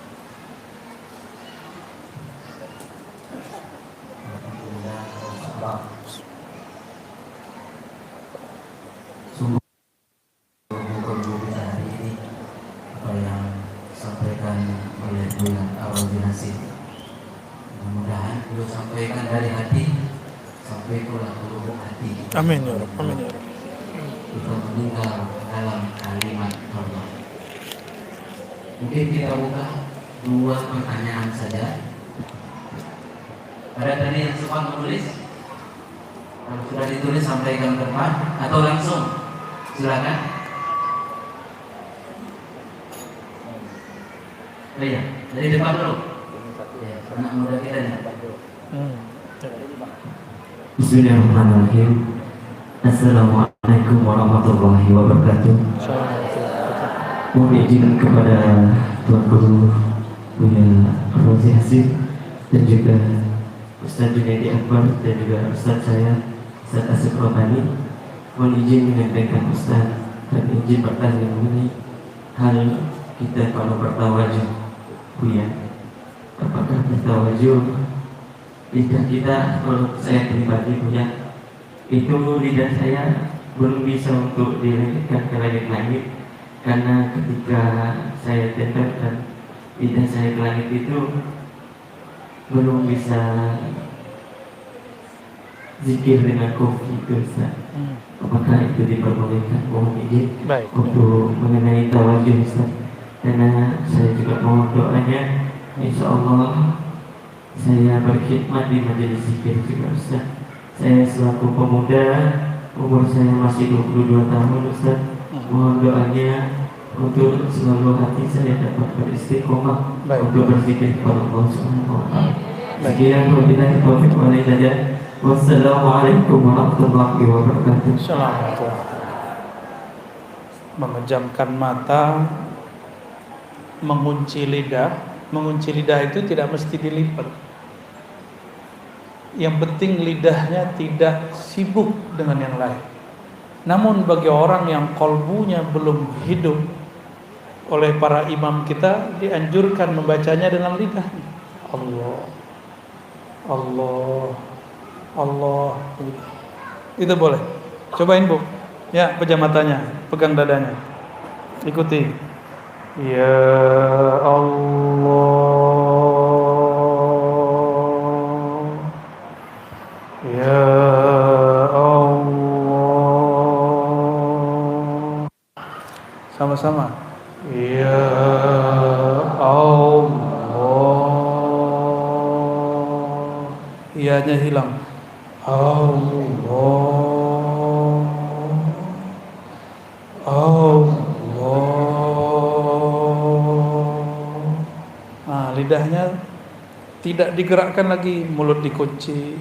Mudah-mudahan beliau sampaikan dari hati sampai ke lubuk hati. Amin ya Rabb. Amin ya Rabb. Kita meninggal dalam kalimat Allah. Mungkin kita buka 2 pertanyaan saja. Ada tadi yang sempat menulis? Kalau sudah ditulis sampaikan ke depan atau langsung? Silakan. Oh iya, dari depan dulu. Ya, anak muda kita nih. Bismillahirrahmanirrahim. Assalamualaikum warahmatullahi wabarakatuh. Mohon izin kepada Tuan Guru Buya Fauzi Hasib dan juga Ustaz Junaidi Akbar dan juga Ustaz saya Ustaz Asif Rohani. Mohon izin menyampaikan Ustaz dan izin bertanya mengenai hal kita kalau bertawajuh, Buya, apakah bertawajuh lidah kita, kalau saya pribadi punya, itu lidah saya belum bisa untuk dilengitkan ke langit-langit, karena ketika saya tempelkan lidah saya ke langit itu belum bisa zikir dengan kopi itu, Ustaz. Apakah itu diperbolehkan? Mohon izin Baik. untuk mengenai tawajuh, Ustaz. Karena saya juga mohon doanya, insya Allah saya berkhidmat di majelis zikir juga, Ustaz. Saya selaku pemuda, umur saya masih 22 tahun, Ustaz. Mohon doanya untuk selalu hati saya dapat beristiqomah untuk berzikir kepada Allah Subhanahu wa taala. Sekian wabillahi taufiq wal hidayah. Wassalamualaikum warahmatullahi wabarakatuh. Assalamualaikum. Memejamkan mata, mengunci lidah. Mengunci lidah itu tidak mesti dilipat. Yang penting lidahnya tidak sibuk dengan yang lain. Namun bagi orang yang kolbunya belum hidup, oleh para imam kita dianjurkan membacanya dengan lidah. Allah, Allah, Allah. Itu boleh. Cobain, Bu. Ya, pejam matanya, pegang dadanya. Ikuti. Ya Allah, Ya Allah. Sama-sama. Ya Allah. Iyanya hilang. Allah, Allah. Lidahnya tidak digerakkan lagi, mulut dikunci,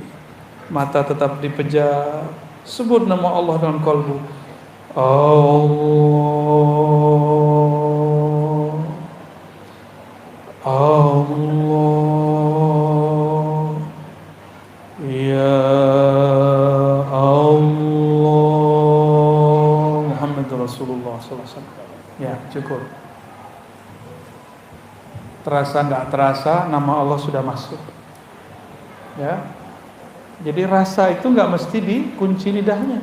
mata tetap dipejam. Sebut nama Allah dengan kalbu. Allah, Allah, Ya Allah, Muhammadur Rasulullah SAW. Ya, cukup. Terasa nggak terasa, nama Allah sudah masuk. Ya, jadi rasa itu nggak mesti dikunci lidahnya.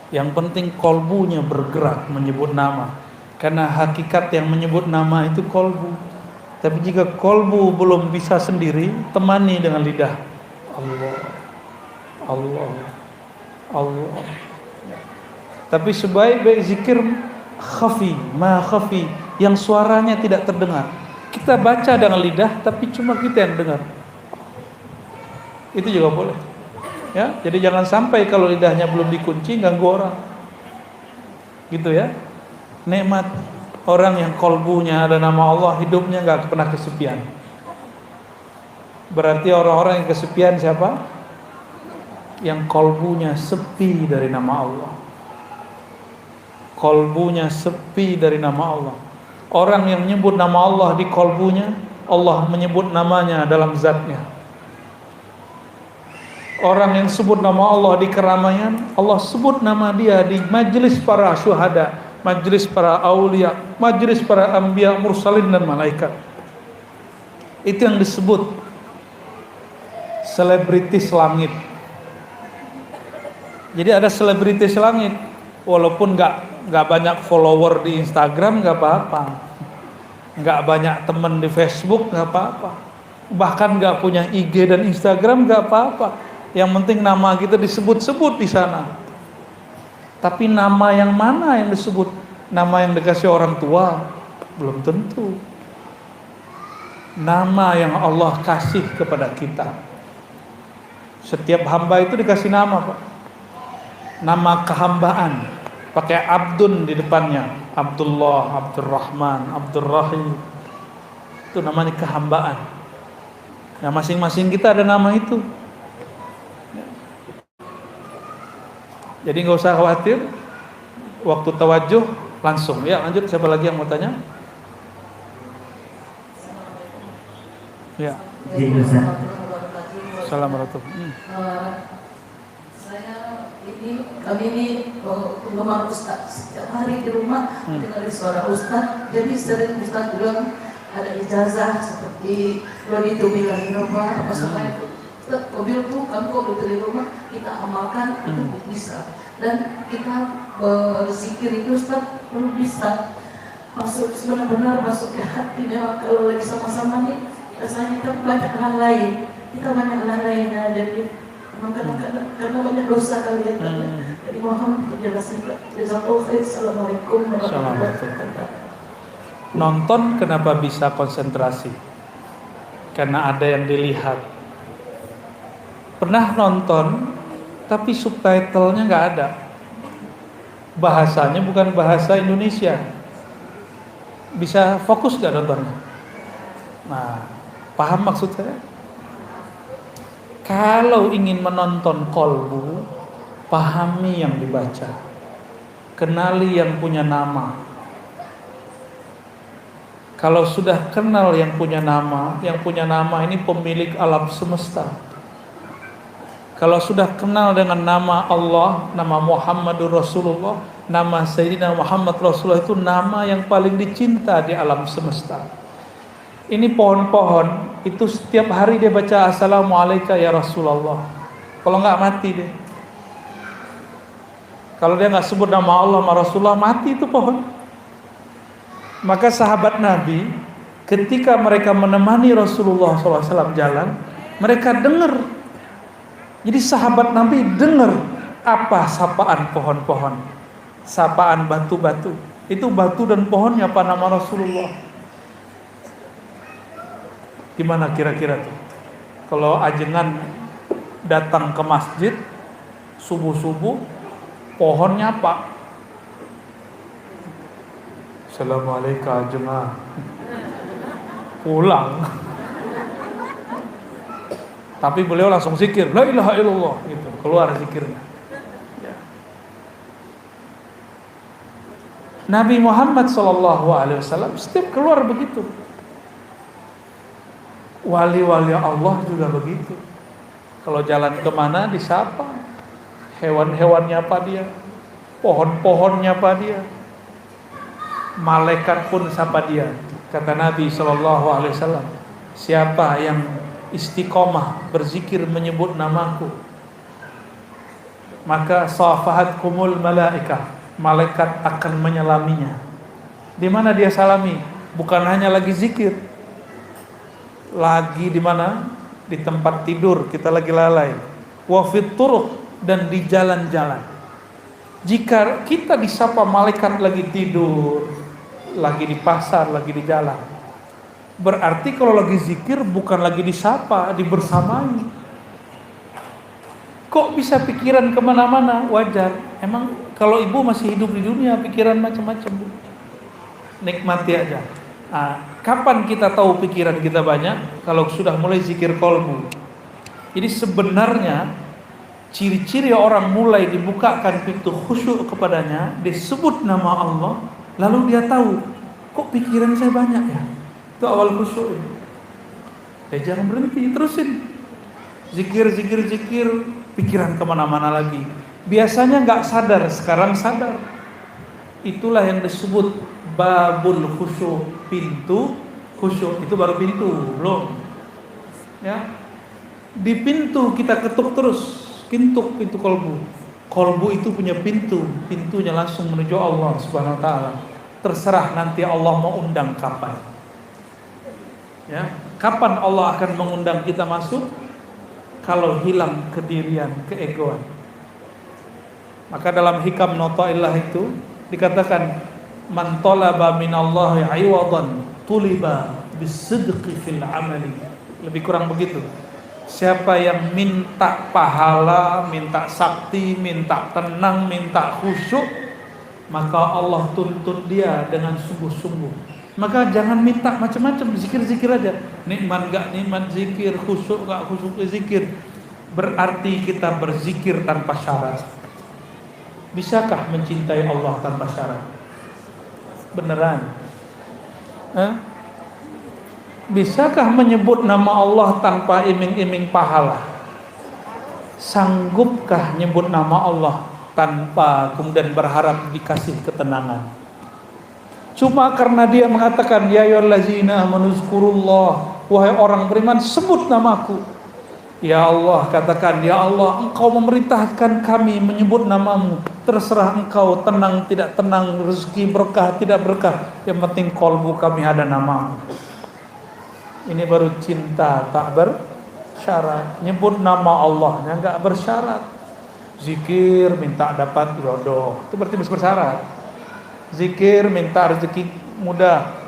Yang penting kolbunya bergerak menyebut nama, karena hakikat yang menyebut nama itu kolbu. Tapi jika kolbu belum bisa sendiri, temani dengan lidah. Allah, Allah, Allah. Tapi sebaik-baik zikir khafi, ma khafi, yang suaranya tidak terdengar. Kita baca dengan lidah, tapi cuma kita yang dengar. Itu juga boleh. Ya, jadi jangan sampai kalau lidahnya belum dikunci ganggu orang. Gitu ya. Nikmat orang yang kolbunya ada nama Allah, hidupnya nggak pernah kesepian. Berarti orang-orang yang kesepian siapa? Yang kolbunya sepi dari nama Allah. Kolbunya sepi dari nama Allah. Orang yang menyebut nama Allah di kolbunya, Allah menyebut namanya dalam zatnya. Orang yang sebut nama Allah di keramaian, Allah sebut nama dia di majlis para syuhada, majlis para aulia, majlis para anbiya, mursalin dan malaikat. Itu yang disebut selebritis langit. Jadi ada selebritis langit, walaupun nggak banyak follower di Instagram nggak apa-apa, nggak banyak teman di Facebook nggak apa-apa, bahkan nggak punya IG dan Instagram nggak apa-apa. Yang penting nama kita disebut-sebut di sana. Tapi nama yang mana yang disebut? Nama yang dikasih orang tua? Belum tentu. Nama yang Allah kasih kepada kita. Setiap hamba itu dikasih nama, Pak. Nama kehambaan. Pakai Abdun di depannya. Abdullah, Abdurrahman, Abdurrahim. Itu namanya kehambaan. Nah, masing-masing kita ada nama itu. Jadi nggak usah khawatir. Waktu tawajuh langsung. Ya, lanjut. Siapa lagi yang mau tanya? Ya. Assalamualaikum. Kami ini penggemar Ustaz. Setiap hari di rumah dengar suara Ustaz. Jadi sering Ustaz bilang ada ijazah seperti Lodi itu bilang di rumah apa semua itu. Ustaz, mobil bukan kok betul di rumah kita amalkan itu bisa. Dan kita berzikir itu Ustaz perlu bisa masuk benar-benar masuk ke hati. Memang kalau lagi sama-sama nih rasanya kita banyak hal lain. Kita banyak hal lain jadi kadang-kadang karena banyak dosa kali ya. Jadi mohon penjelasan. Jazakallahu khair. Assalamualaikum warahmatullahi wabarakatuh. Nonton kenapa bisa konsentrasi? Karena ada yang dilihat. Pernah nonton tapi subtitlenya nggak ada, bahasanya bukan bahasa Indonesia, bisa fokus nggak nontonnya? Nah, paham maksud saya? Kalau ingin menonton kolbu, pahami yang dibaca, kenali yang punya nama. Kalau sudah kenal yang punya nama ini pemilik alam semesta. Kalau sudah kenal dengan nama Allah, nama Muhammadur Rasulullah, nama Sayyidina Muhammad Rasulullah itu nama yang paling dicinta di alam semesta. Ini pohon-pohon, itu setiap hari dia baca Assalamualaikum ya Rasulullah. Kalau enggak mati dia. Kalau dia enggak sebut nama Allah sama Rasulullah, mati itu pohon. Maka sahabat Nabi, ketika mereka menemani Rasulullah SAW jalan, mereka dengar. Jadi sahabat Nabi dengar apa sapaan pohon-pohon, sapaan batu-batu. Itu batu dan pohonnya apa nama Rasulullah. Gimana kira-kira tuh? Kalau ajengan datang ke masjid subuh-subuh, pohonnya apa? Assalamualaikum ajengan. Pulang. Tapi beliau langsung zikir, la ilaha illallah, gitu, keluar zikirnya. Ya. Nabi Muhammad SAW setiap keluar begitu. Wali-wali Allah juga begitu. Kalau jalan kemana disapa, hewan-hewannya apa dia, pohon-pohonnya apa dia, malaikat pun sapa dia. Kata Nabi SAW, siapa yang istiqomah berzikir menyebut namaku, maka safahatkumul malaikah, malaikat akan menyalaminya. Di mana dia salami? Bukan hanya lagi zikir, lagi di mana? Di tempat tidur kita lagi lalai, wa fit turuq, dan di jalan-jalan. Jika kita disapa malaikat lagi tidur, lagi di pasar, lagi di jalan, berarti kalau lagi zikir bukan lagi disapa, dibersamai. Kok bisa pikiran kemana-mana? Wajar. Emang kalau ibu masih hidup di dunia pikiran macam-macam. Nikmati aja. Nah, kapan kita tahu pikiran kita banyak? Kalau sudah mulai zikir kolbu. Jadi sebenarnya ciri-ciri orang mulai dibukakan pintu khusyuk kepadanya, disebut nama Allah, lalu dia tahu, kok pikiran saya banyak ya? Itu awal khusyuk. Jangan berhenti, terusin. Zikir, pikiran kemana-mana lagi. Biasanya nggak sadar, sekarang sadar. Itulah yang disebut babul khusyuk, pintu khusyuk. Itu baru pintu, belum. Ya, di pintu kita ketuk terus, pintu kolbu. Kolbu itu punya pintu, pintunya langsung menuju Allah Subhanahu Wa Taala. Terserah nanti Allah mau undang kapan. Ya, kapan Allah akan mengundang kita masuk? Kalau hilang kedirian, keegoan. Maka dalam hikam Nota'illah itu dikatakan, man talaba minallahi 'iwadan tuliba bisidqi fil amali. Lebih kurang begitu. Siapa yang minta pahala, minta sakti, minta tenang, minta khusyuk, maka Allah tuntut dia dengan sungguh-sungguh. Maka jangan minta macam-macam, zikir-zikir aja. Nikmat gak nikmat zikir, khusyuk gak khusyuk zikir. Berarti kita berzikir tanpa syarat. Bisakah mencintai Allah tanpa syarat? Beneran? Bisakah menyebut nama Allah tanpa iming-iming pahala? Sanggupkah nyebut nama Allah tanpa kemudian berharap dikasih ketenangan? Cuma karena dia mengatakan ya ayyuhallazina amanu zkurullah, wahai orang beriman sebut namaku. Ya Allah, katakan ya Allah, engkau memerintahkan kami menyebut namamu. Terserah engkau, tenang tidak tenang, rezeki berkah tidak berkah, yang penting kolbu kami ada namamu. Ini baru cinta tak bersyarat. Nyebut nama Allahnya enggak bersyarat. Zikir minta dapat jodoh, itu berarti bersyarat. Zikir minta rezeki mudah.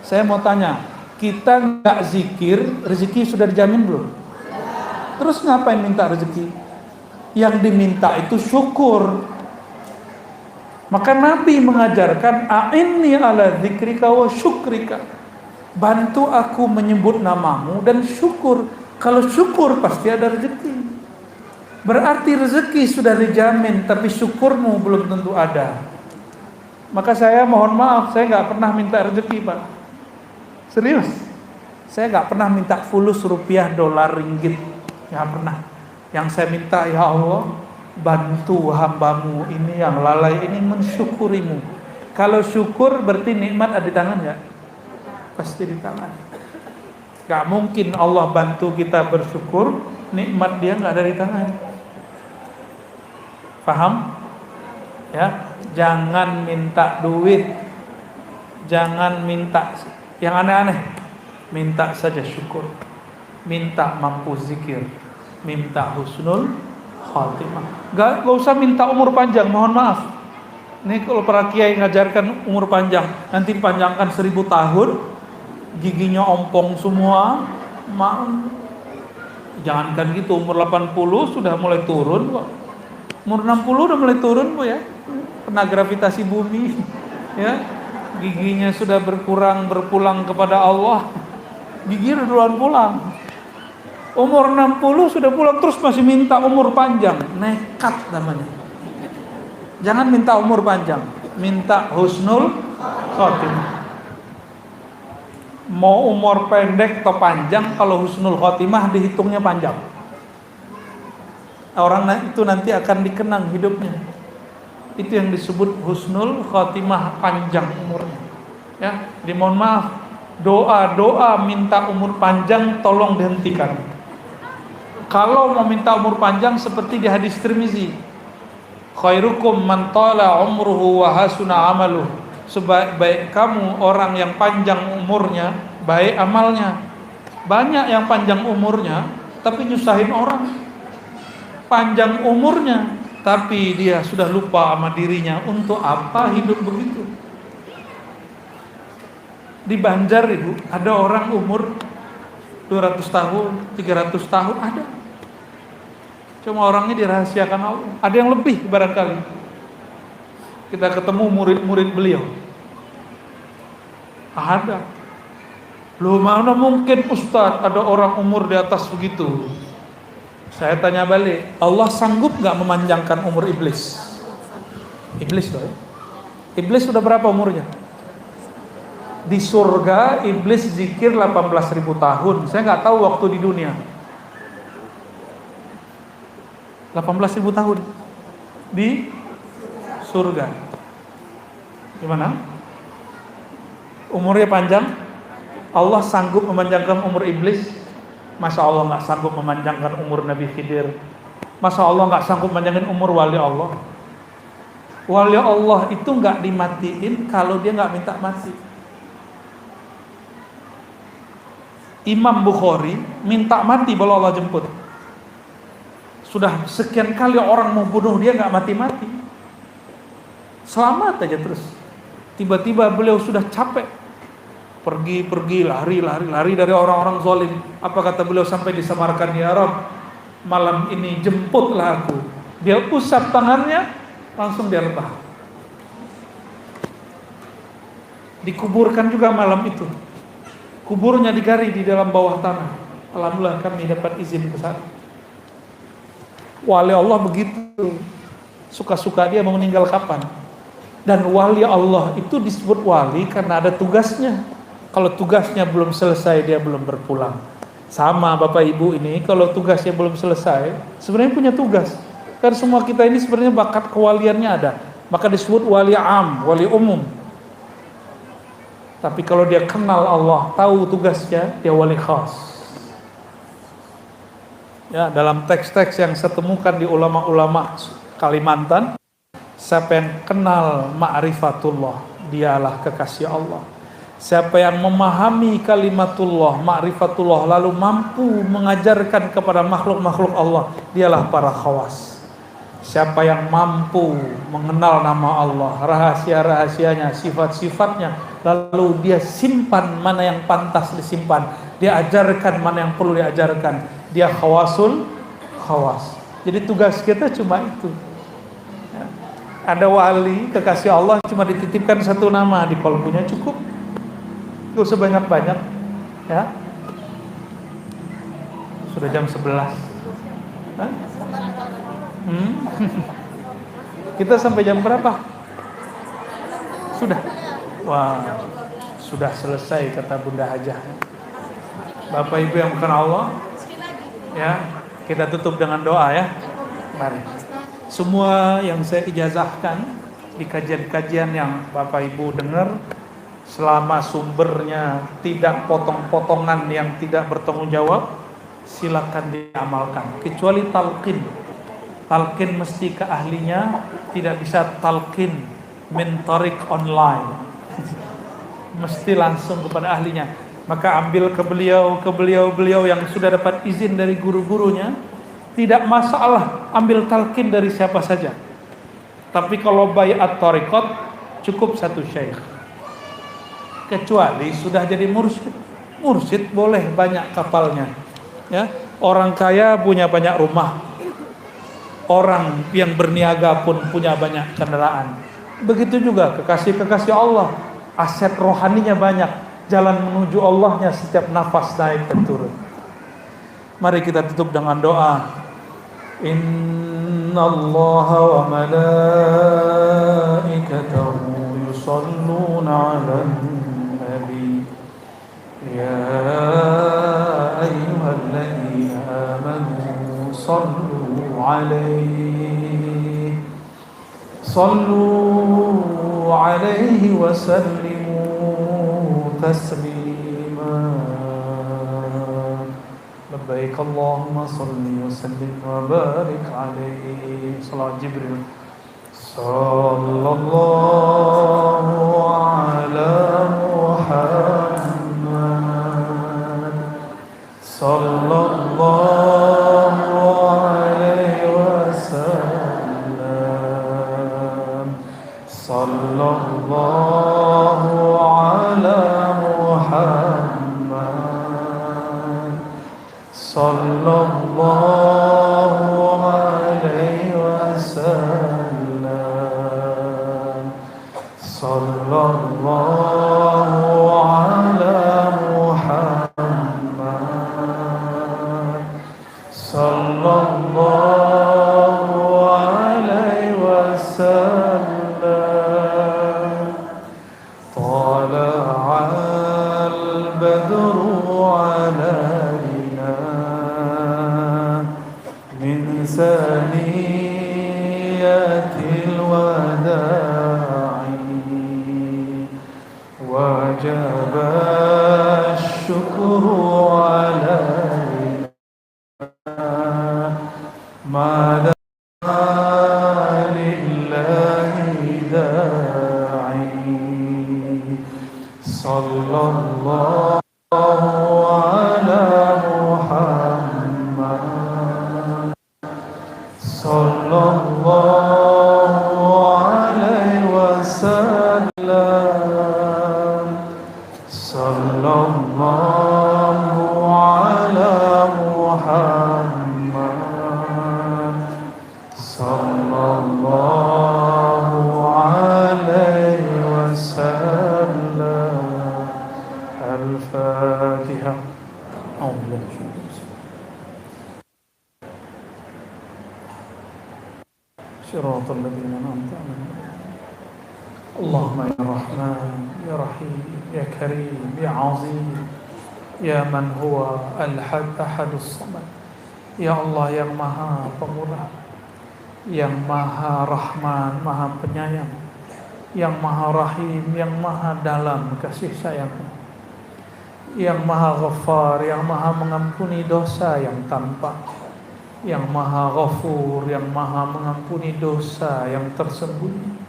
Saya mau tanya, kita nggak zikir, rezeki sudah dijamin belum? Terus ngapain minta rezeki? Yang diminta itu syukur. Maka Nabi mengajarkan a'inni ala dzikrika wa syukrika. Bantu aku menyebut namamu dan syukur. Kalau syukur pasti ada rezeki. Berarti rezeki sudah dijamin, tapi syukurmu belum tentu ada. Maka saya mohon maaf, saya nggak pernah minta rezeki, Pak. Serius, saya nggak pernah minta fulus rupiah, dolar, ringgit, nggak pernah. Yang saya minta, ya Allah, bantu hambamu ini yang lalai ini mensyukurimu. Kalau syukur berarti nikmat ada di tangan nggak? Pasti di tangan. Nggak mungkin Allah bantu kita bersyukur, nikmat dia nggak ada di tangan. Paham? Ya. Jangan minta duit, jangan minta yang aneh-aneh, minta saja syukur, minta mampu zikir, minta husnul khatimah. Gak usah minta umur panjang, mohon maaf. Ini kalau para kiai ngajarkan umur panjang, nanti panjangkan 1000 tahun, giginya ompong semua, jangankan gitu, umur 80 sudah mulai turun kok. Umur 60 udah mulai turun kok ya. Kena gravitasi bumi, ya, giginya sudah berpulang kepada Allah, gigi udah duluan pulang. Umur 60 sudah pulang terus masih minta umur panjang, nekat namanya. Jangan minta umur panjang, minta husnul khotimah. Mau umur pendek atau panjang, kalau husnul khotimah dihitungnya panjang. Orang itu nanti akan dikenang hidupnya. Itu yang disebut husnul khotimah, panjang umurnya. Ya, dimohon maaf, doa minta umur panjang tolong dihentikan. Kalau mau minta umur panjang seperti di hadis Tirmizi, khairukum man tala umruhu wa hasuna amaluh. Sebaik-baik kamu orang yang panjang umurnya, baik amalnya. Banyak yang panjang umurnya tapi nyusahin orang. Panjang umurnya tapi dia sudah lupa sama dirinya. Untuk apa hidup begitu? Di Banjar Ibu, ada orang umur 200 tahun, 300 tahun ada. Cuma orangnya dirahasiakan Allah. Ada yang lebih barangkali. Kita ketemu murid-murid beliau. Ada. Loh, mana mungkin Ustadz ada orang umur di atas begitu? Saya tanya balik, Allah sanggup gak memanjangkan umur iblis? Iblis loh ya. Iblis sudah berapa umurnya? Di surga iblis zikir 18.000 tahun. Saya gak tahu waktu di dunia. 18.000 tahun di surga. Gimana? Umurnya panjang? Allah sanggup memanjangkan umur iblis? Masa Allah nggak sanggup memanjangkan umur Nabi Khidir? Masa Allah nggak sanggup memanjangkan umur wali Allah? Wali Allah itu nggak dimatiin kalau dia nggak minta mati. Imam Bukhari minta mati kalau Allah jemput. Sudah sekian kali orang mau bunuh dia nggak mati-mati. Selamat aja terus. Tiba-tiba beliau sudah capek. Pergi, lari dari orang-orang zalim. Apa kata beliau sampai disamarkan, ya Rabb, malam ini jemputlah aku. Dia usap tangannya, langsung dia rebah. Dikuburkan juga malam itu. Kuburnya digali di dalam bawah tanah. Alhamdulillah kami dapat izin ke sana. Wali Allah begitu. Suka-suka dia mau meninggal kapan. Dan wali Allah itu disebut wali karena ada tugasnya. Kalau tugasnya belum selesai, dia belum berpulang. Sama Bapak Ibu ini, kalau tugasnya belum selesai, sebenarnya punya tugas. Karena semua kita ini sebenarnya bakat kewaliannya ada. Maka disebut wali am, wali umum. Tapi kalau dia kenal Allah, tahu tugasnya, dia wali khas. Ya, dalam teks-teks yang saya temukan di ulama-ulama Kalimantan, siapa yang kenal ma'rifatullah, dialah kekasih Allah. Siapa yang memahami kalimatullah, ma'rifatullah, lalu mampu mengajarkan kepada makhluk-makhluk Allah, dialah para khawas. Siapa yang mampu mengenal nama Allah, rahasia-rahasianya, sifat-sifatnya, lalu dia simpan mana yang pantas disimpan, dia ajarkan mana yang perlu diajarkan, dia khawasul khawas. Jadi tugas kita cuma itu. Ya. Ada wali kekasih Allah cuma dititipkan satu nama di kolbunya, cukup. Gak usah banyak-banyak. Ya. Sudah jam 11. Hah? Kita sampai jam berapa? Sudah. Wah, sudah selesai kata Bunda Hajah. Bapak Ibu yang bukan Allah, ya, kita tutup dengan doa ya. Mari. Semua yang saya ijazahkan di kajian-kajian yang Bapak Ibu dengar, selama sumbernya tidak potong-potongan yang tidak bertanggung jawab, silakan diamalkan. Kecuali talqin. Talqin mesti ke ahlinya, tidak bisa talqin min tariq online. Mesti langsung kepada ahlinya. Maka ambil ke beliau yang sudah dapat izin dari guru-gurunya, tidak masalah ambil talqin dari siapa saja. Tapi kalau baiat tariqat cukup satu syekh. Kecuali sudah jadi mursyid. Mursyid boleh banyak kapalnya. Ya, orang kaya punya banyak rumah. Orang yang berniaga pun punya banyak kendaraan. Begitu juga kekasih-kekasih Allah, aset rohaninya banyak, jalan menuju Allahnya setiap nafas naik dan turun. Mari kita tutup dengan doa. Innallaha wa malaikatahu yusholluna 'alan nabi. Ya ayyuhalladzina amanu sallu صلوا عليه وسلموا تسليما لبيك اللهم صل وسلم وبارك عليه صلاة جبريل صلى الله على محمد صلى الله عليه وسلم صلى الله على محمد صلى الله عليه وسلم صلى الله على محمد صلى الله عليه وسلم طلع البدر علينا من ثنيات الوداع وجب الشكر علينا ما دعا لله داعي صلى الله على محمد صلى الله عليه وسلم صلى الله على محمد صلى الله عليه وسلم الفاتحة أعوذ بالله من الشيطان الرجيم صراط الذين أنعمت عليهم اللهم يا رحمن يا رحيم يا كريم يا عظيم يا من هو الأحد الصمد يا Allah yang maha pemurah, yang maha rahman, maha penyayang, yang maha rahim, yang maha dalam kasih sayang, yang maha ghafar, yang maha mengampuni dosa yang tampak, yang maha ghafur, yang maha mengampuni dosa yang tersembunyi.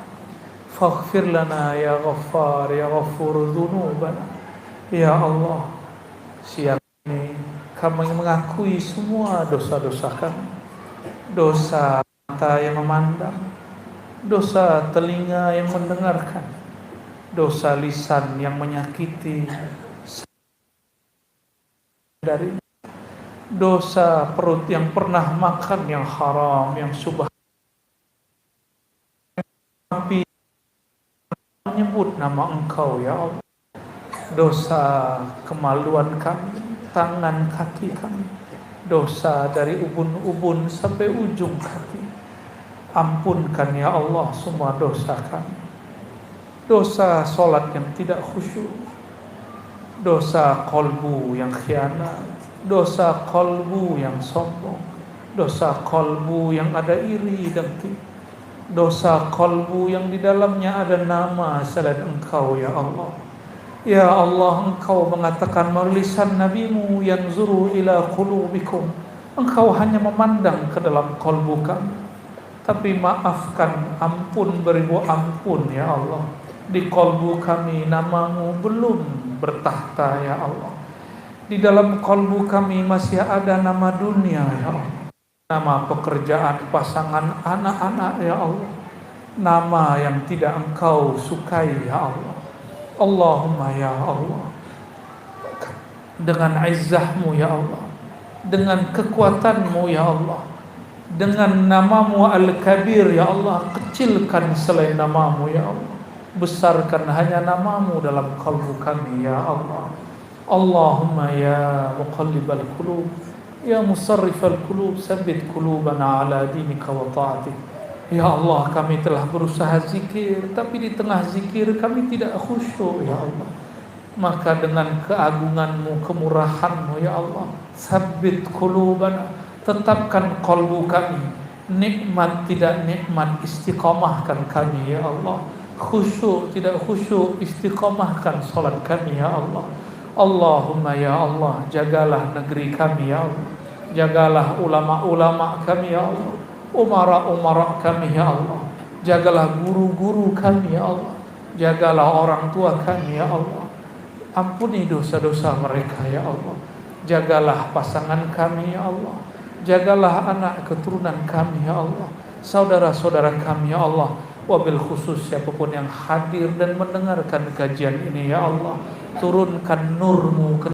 Faghfir lana ya ghaffar ya ghafur dzunubana. Ya Allah, siang ini kami mengakui semua dosa-dosa kami. Dosa mata yang memandang, dosa telinga yang mendengarkan, dosa lisan yang menyakiti dari, dosa perut yang pernah makan yang haram, yang subah, tapi menyebut nama Engkau ya Allah. Dosa kemaluan kami, tangan kaki kami, dosa dari ubun-ubun sampai ujung kaki. Ampunkan ya Allah semua dosa kami. Dosa solat yang tidak khusyuk, dosa kolbu yang khianat, dosa kolbu yang sombong, dosa kolbu yang ada iri dengki, dosa kolbu yang di dalamnya ada nama selain Engkau ya Allah. Ya Allah, Engkau mengatakan melalui lisan Nabi-Mu, yanzuru ila qulubikum, Engkau hanya memandang ke dalam kolbu kami. Tapi maafkan, ampun beribu ampun ya Allah, di kolbu kami namamu belum bertahta ya Allah. Di dalam kolbu kami masih ada nama dunia ya Allah, nama pekerjaan, pasangan, anak-anak ya Allah, nama yang tidak Engkau sukai ya Allah. Allahumma ya Allah, dengan izzah-Mu ya Allah, dengan kekuatan-Mu ya Allah, dengan namamu Al-Kabir ya Allah, kecilkan selain namamu ya Allah, besarkan hanya namamu dalam kalbu kami ya Allah. Allahumma ya muqallibal qulub, ya musarrifal qulub, sabbit qulubana ala dinika wa ta'atik. Ya Allah, kami telah berusaha zikir, tapi di tengah zikir kami tidak khusyuk ya Allah. Maka dengan keagungan-Mu, kemurahan-Mu ya Allah, sabbit qulubana, tetapkan kolbu kami, nikmat tidak nikmat istiqamahkan kami ya Allah, khusyuk tidak khusyuk istiqamahkan salat kami ya Allah. Allahumma ya Allah, jagalah negeri kami ya Allah, jagalah ulama-ulama kami ya Allah, umara-umara kami ya Allah, jagalah guru-guru kami ya Allah, jagalah orang tua kami ya Allah, ampuni dosa-dosa mereka ya Allah, jagalah pasangan kami ya Allah, jagalah anak keturunan kami ya Allah, saudara-saudara kami ya Allah, wabil khusus siapapun yang hadir dan mendengarkan kajian ini ya Allah, turunkan nur-Mu ke